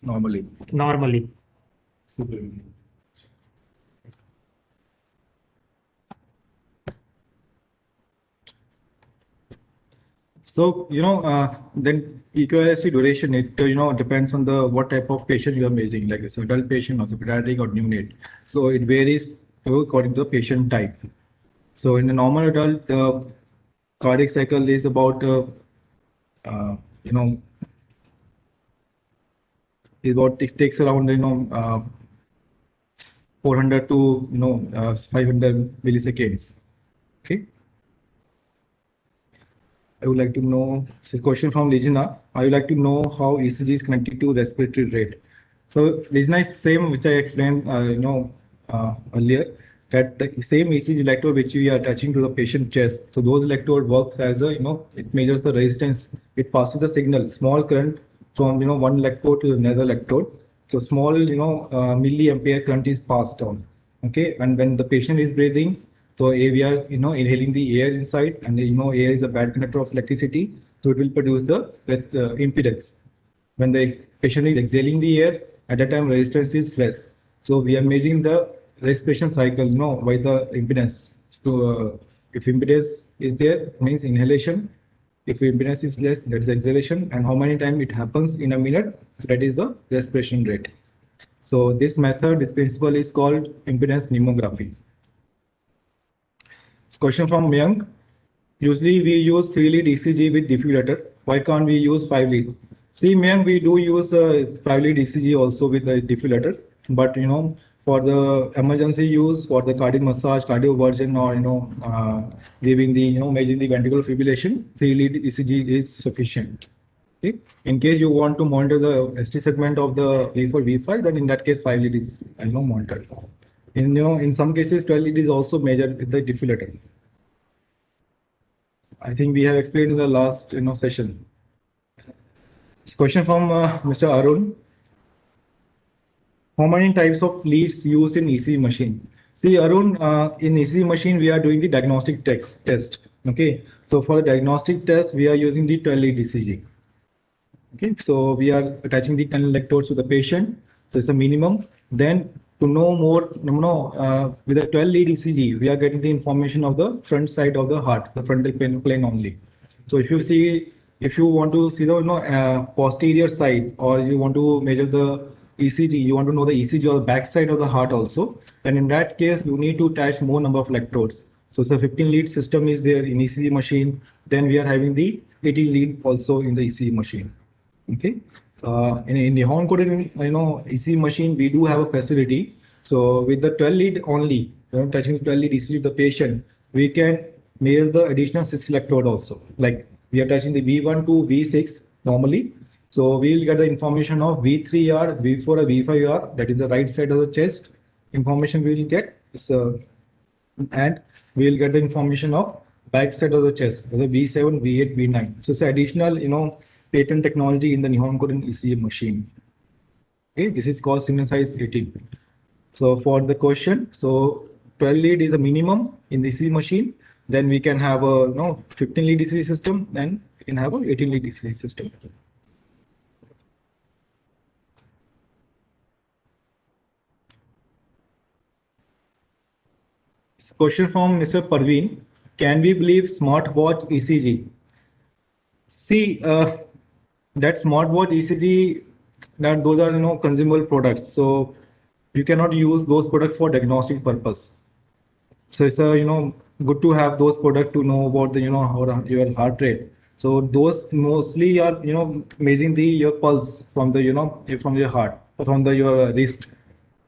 Normally. normally. So, then EQRST duration, it, depends on the what type of patient you are measuring, like it's adult patient or pediatric or neonate. So it varies according to the patient type. So in a normal adult, the cardiac cycle is about, it takes around, 400 to, 500 milliseconds. Okay. I would like to know, it's a question from Legina. I would like to know how ECG is connected to respiratory rate. So Legina is same which I explained, earlier, that the same ECG electrode which we are attaching to the patient chest. So those electrode works as a, it measures the resistance. It passes the signal, small current from, one electrode to another electrode. So small, milliampere current is passed on. Okay, and when the patient is breathing, so we are, inhaling the air inside, and air is a bad conductor of electricity, so it will produce the impedance. When the patient is exhaling the air, at that time resistance is less. So we are measuring the respiration cycle, by the impedance. So if impedance is there, means inhalation. If impedance is less, that is exhalation, and how many times it happens in a minute, that is the respiration rate. So this method, this principle is called impedance pneumography. Question from Mayank. Usually we use 3-lead ECG with defibrillator. Why can't we use 5-lead? See, Mayank, we do use 5-lead ECG also with the defibrillator, but for the emergency use, for the cardiac massage, cardioversion, or giving the measuring the ventricular fibrillation, 3-lead ECG is sufficient. Okay. In case you want to monitor the ST segment of the V4, V5, then in that case 5-lead is monitored. In some cases 12-lead is also measured with the defibrillator. I think we have explained in the last session. Question from Mr. Arun. How many types of leads used in ECG machine? See, Arun, in ECG machine we are doing the diagnostic test. Okay, so for the diagnostic test we are using the 12-lead ECG. Okay, so we are attaching the 10 electrodes to the patient. So it's a minimum. Then to know more, with a 12-lead ECG, we are getting the information of the front side of the heart, the frontal plane only. So if you want to see the posterior side, or you want to measure the ECG, you want to know the ECG or the back side of the heart also, then in that case you need to attach more number of electrodes. So it's a 15-lead system is there in ECG machine. Then we are having the 18-lead also in the ECG machine. Okay. In the Nihon coded, ECG machine, we do have a facility. So with the 12-lead only, touching 12-lead ECG to the patient, we can measure the additional 6 electrode also. Like we are touching the V1 to V6 normally. So we will get the information of V3R, V4 or V5R, that is the right side of the chest. Information we will get. And we will get the information of back side of the chest, the V7, V8, V9. So it's additional, patent technology in the Nihon Koden ECG machine. Okay, this is called signal size 18. So for the question, so 12-lead is a minimum in the ECG machine. Then we can have a 15-lead ECG system, and we can have a 18-lead ECG system. Question from Mr. Parveen. Can we believe smartwatch ECG? See, that smartwatch ECG, that those are consumable products, so you cannot use those products for diagnostic purpose. So it's good to have those products to know about the how your heart rate. So those mostly are measuring the your pulse from the from your heart, from the your wrist.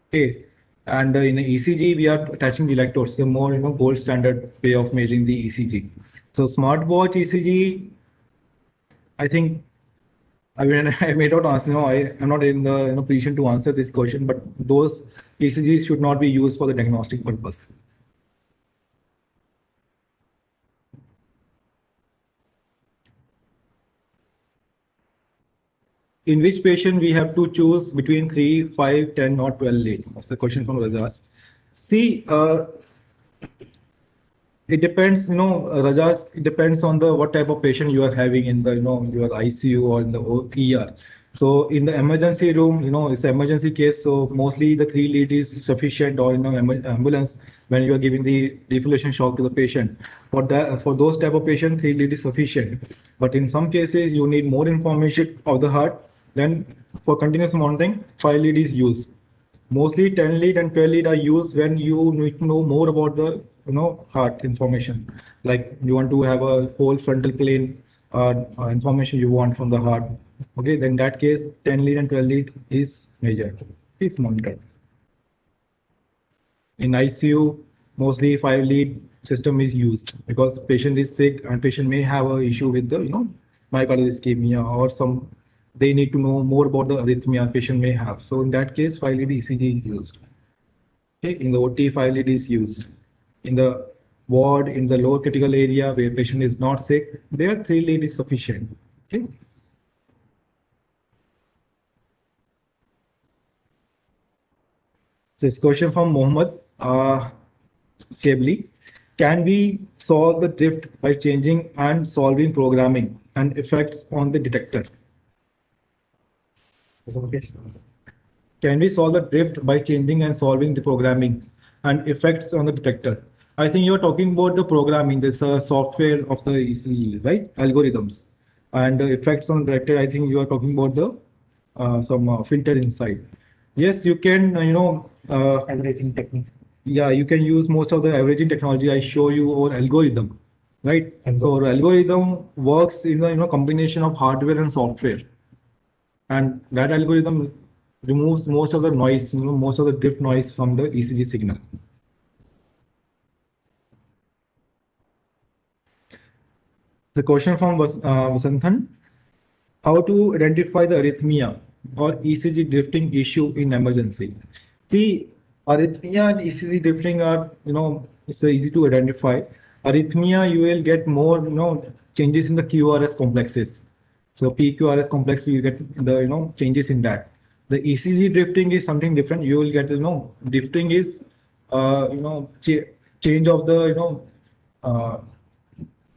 Okay. And in the ECG, we are attaching the electrodes, the more gold standard way of measuring the ECG. So smartwatch ECG, I think, I mean, I may not answer. No, I am not in the position to answer this question. But those ECGs should not be used for the diagnostic purpose. In which patient we have to choose between 3, 5, 10, or 12 lead? That's the question from Rajas. See, it depends, Rajas, it depends on the what type of patient you are having in the, your ICU or in the ER. So in the emergency room, it's an emergency case. So mostly the 3 lead is sufficient, or ambulance when you are giving the defibrillation shock to the patient. For those type of patient, 3 lead is sufficient. But in some cases, you need more information of the heart. Then for continuous monitoring, 5 lead is used. Mostly 10 lead and 12 lead are used when you need to know more about the heart information. Like you want to have a whole frontal plane information you want from the heart. Okay, then in that case 10 lead and 12 lead is measured, is monitored. In ICU, mostly 5 lead system is used because patient is sick and patient may have a issue with the myocardial ischemia or some. They need to know more about the arrhythmia patient may have. So in that case, 5 lead ECG is used. Okay, in the OT, 5 lead is used. In the ward, in the lower critical area where patient is not sick, there 3 lead is sufficient. Okay. This question from Mohammed Shebli. Can we solve the drift by changing and solving programming and effects on the detector? Can we solve the drift by changing and solving the programming and effects on the detector? I think you're talking about the programming, this software of the ECG, right? Algorithms. And the effects on the detector, I think you are talking about the some filter inside. Yes, you can, Averaging techniques. Yeah, you can use most of the averaging technology I show you or algorithm, right? So our algorithm works in the combination of hardware and software. And that algorithm removes most of the noise, most of the drift noise from the ECG signal. The question from Vasanthan, how to identify the arrhythmia or ECG drifting issue in emergency? See, arrhythmia and ECG drifting are, it's easy to identify. Arrhythmia, you will get more, changes in the QRS complexes. So PQRS complex, you get the changes in that. The ECG drifting is something different. You will get drifting is change of the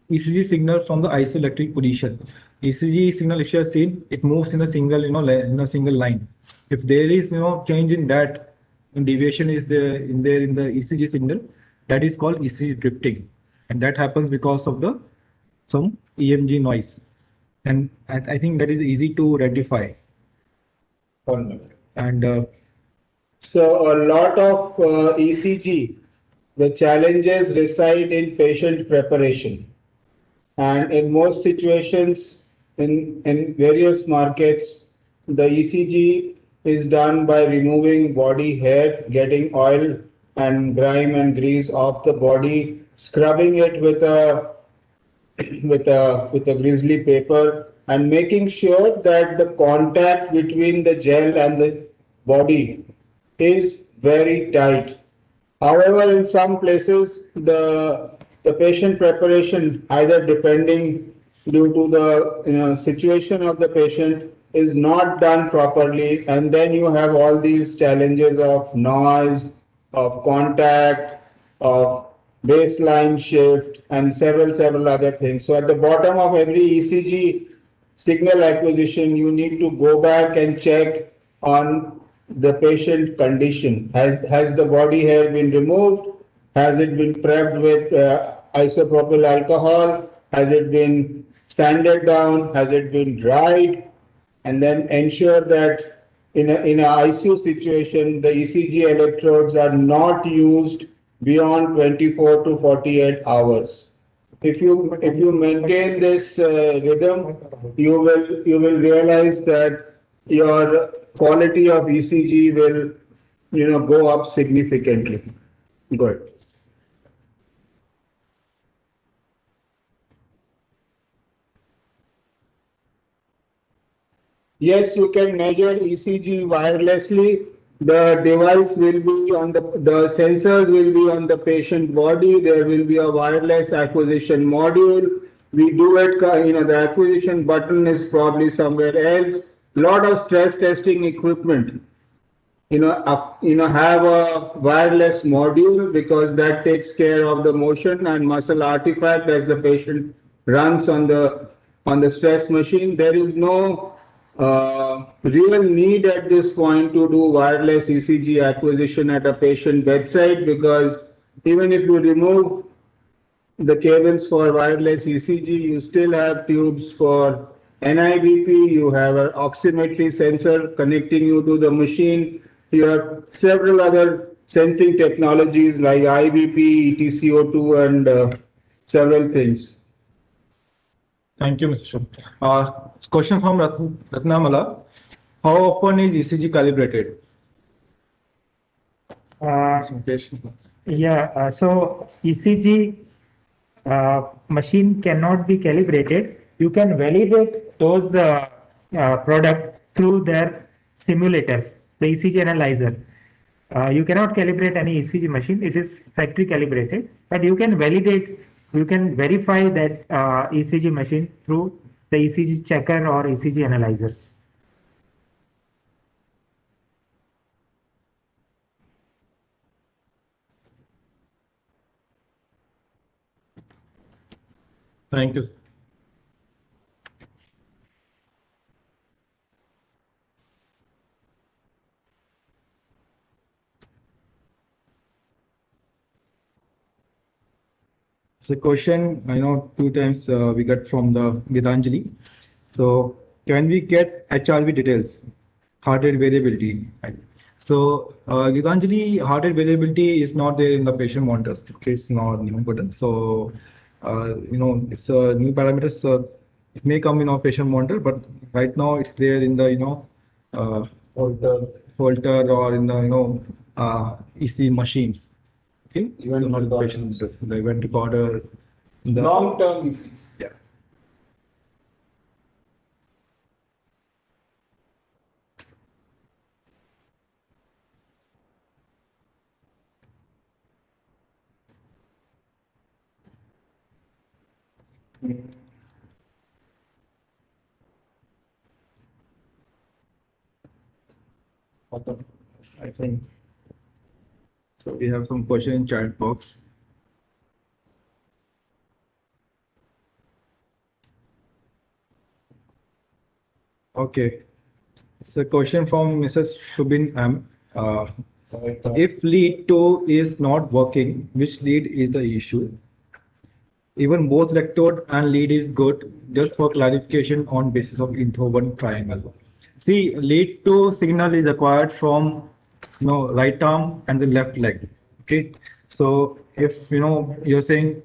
ECG signal from the isoelectric position. ECG signal, if you have seen, it moves in a single in a single line. If there is change in that, deviation is there in the ECG signal, that is called ECG drifting, and that happens because of the some EMG noise. And I think that is easy to rectify. And so a lot of ECG, the challenges reside in patient preparation. And in most situations, in various markets, the ECG is done by removing body hair, getting oil and grime and grease off the body, scrubbing it with a grizzly paper, and making sure that the contact between the gel and the body is very tight. However, in some places, the patient preparation, either depending due to the situation of the patient, is not done properly, and then you have all these challenges of noise, of contact, of baseline shift, and several other things. So at the bottom of every ECG signal acquisition, you need to go back and check on the patient condition. Has the body hair been removed? Has it been prepped with isopropyl alcohol? Has it been sanded down? Has it been dried? And then ensure that in a ICU situation, the ECG electrodes are not used beyond 24 to 48 hours. If you maintain this rhythm, you will realize that your quality of ECG will go up significantly. Good. Yes, you can measure ECG wirelessly. The device will be the sensors will be on the patient body. There will be a wireless acquisition module. We do it, the acquisition button is probably somewhere else. Lot of stress testing equipment, have a wireless module because that takes care of the motion and muscle artifact as the patient runs on the stress machine. There is no real need at this point to do wireless ECG acquisition at a patient bedside, because even if you remove the cables for wireless ECG, you still have tubes for NIBP, you have an oximetry sensor connecting you to the machine, you have several other sensing technologies like IBP, ETCO2 and several things. Thank you, Mr. Shub. Question from Ratnamala. How often is ECG calibrated? So ECG machine cannot be calibrated. You can validate those products through their simulators, the ECG analyzer. You cannot calibrate any ECG machine. It is factory calibrated, but you can validate, you can verify that ECG machine through the ECG checker or ECG analyzers. Thank you. So question, I know 2 times we got from the Gitanjali. So can we get HRV details, heart rate variability? Right. So Gitanjali, heart rate variability is not there in the patient monitors. Okay, it's not important. So it's a new parameter. So it may come in our patient monitor, but right now it's there in the Holter or in the EC machines. Okay, Event so not the recorder. patient, the event recorder. The Long-term ECG. Yeah. I think so. We have some question in chat box. Okay, it's a question from Mrs. Shubin M. If lead 2 is not working, which lead is the issue? Even both electrode and lead is good, just for clarification on basis of Einthoven triangle. See, lead 2 signal is acquired from right arm and the left leg. Okay, so if you're saying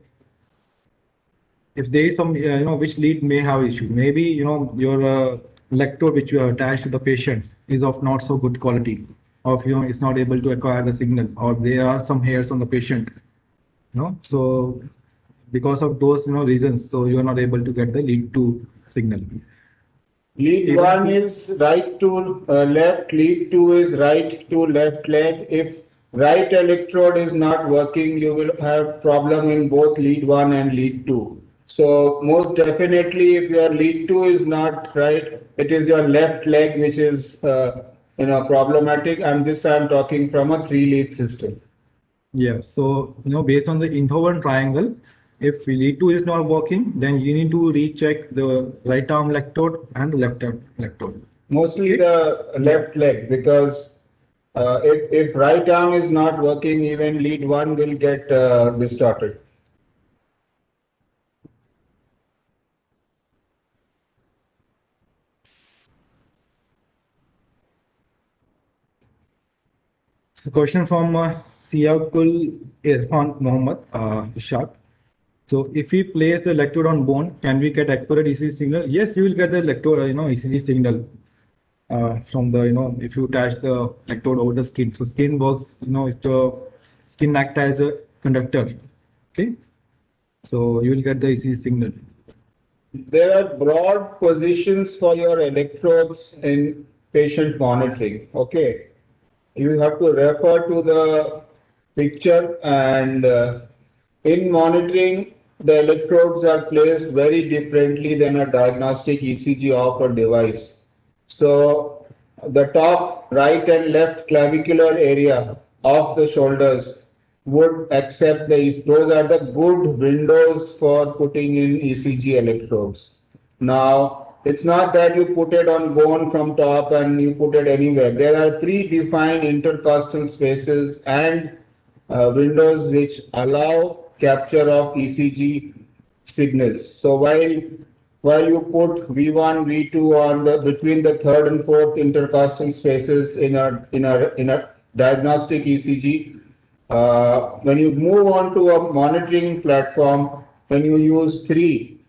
if there is some which lead may have issue, maybe your electrode which you have attached to the patient is of not so good quality, or is not able to acquire the signal, or there are some hairs on the patient, so because of those reasons, so you are not able to get the lead 2 signal. Lead 1 is right to left, lead 2 is right to left leg. If right electrode is not working, you will have problem in both lead 1 and lead 2. So most definitely, if your lead 2 is not right, it is your left leg which is problematic, and this I am talking from a 3-lead system. Yeah, so based on the Einthoven triangle, if lead 2 is not working, then you need to recheck the right arm electrode and the left arm electrode. Mostly the left leg, because if right arm is not working, even lead 1 will get distorted. So question from Siakul Irfan Mohammed Ishaq. So if we place the electrode on bone, can we get accurate ECG signal? Yes, you will get the electrode, ECG signal from the, if you attach the electrode over the skin. So skin works, it's the skin acts as a conductor. Okay. So you will get the ECG signal. There are broad positions for your electrodes in patient monitoring. Okay. You have to refer to the picture, and in monitoring, the electrodes are placed very differently than a diagnostic ECG of a device. So the top right and left clavicular area of the shoulders would accept those are the good windows for putting in ECG electrodes. Now, it's not that you put it on bone from top and you put it anywhere. There are predefined intercostal spaces and windows which allow capture of ECG signals. So while you put V1, V2 on between the third and fourth intercostal spaces in a diagnostic ECG, when you move on to a monitoring platform, when you use three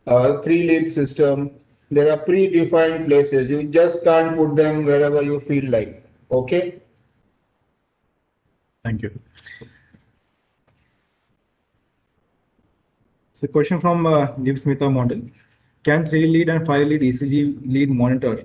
lead system, there are predefined places. You just can't put them wherever you feel like. Okay. Thank you. So question from Deep Smitha model. Can 3-lead and 5-lead ECG lead monitor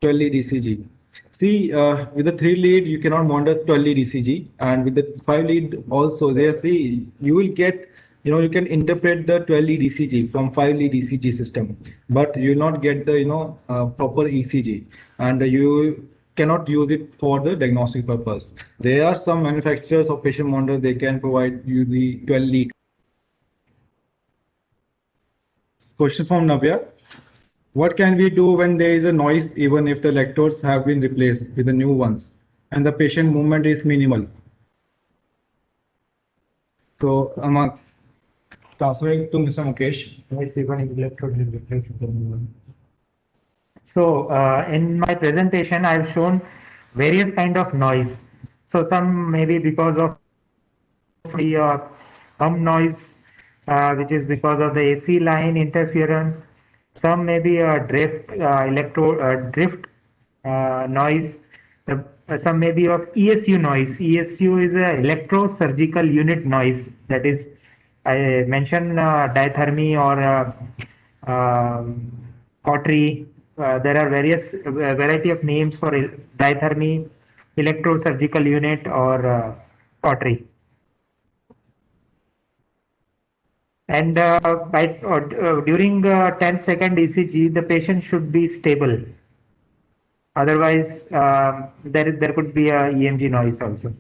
12-lead ECG? See, with the 3-lead, you cannot monitor 12-lead ECG, and with the 5-lead also, you will get, you can interpret the 12-lead ECG from 5-lead ECG system, but you will not get the, proper ECG, and you cannot use it for the diagnostic purpose. There are some manufacturers of patient monitor, they can provide you the 12-lead. Question from Navya. What can we do when there is a noise even if the electrodes have been replaced with the new ones and the patient movement is minimal? So I'm transferring to Mr. Mukesh. Noise even if electrode is replaced with the new one. So in my presentation, I've shown various kind of noise. So some maybe because of the hum noise, which is because of the AC line interference. Some may be a drift drift noise. Some may be of ESU noise. ESU is a electrosurgical unit noise. That is, I mentioned diathermy or cautery. There are various variety of names for diathermy, electrosurgical unit, or cautery. And during 10-second ECG, the patient should be stable. Otherwise, there could be a EMG noise also.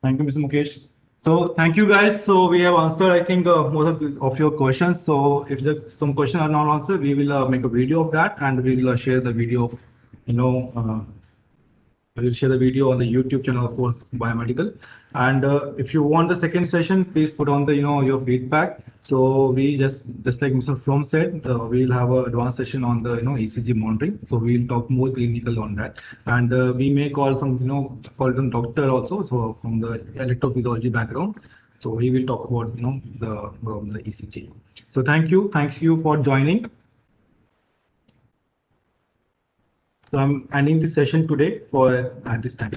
Thank you, Mr. Mukesh. So thank you guys. So we have answered, I think, most of your questions. So if some questions are not answered, we will make a video of that, and we will share the video of, we will share the video on the YouTube channel of course, Biomedical. And if you want the second session, please put on the your feedback. So we just like Mr. Flom said, we'll have an advanced session on the ECG monitoring. So we'll talk more clinical on that, and we may call some call them doctor also. So from the electrophysiology background. So we will talk about the ECG. So thank you for joining. So I'm ending the session today at this time.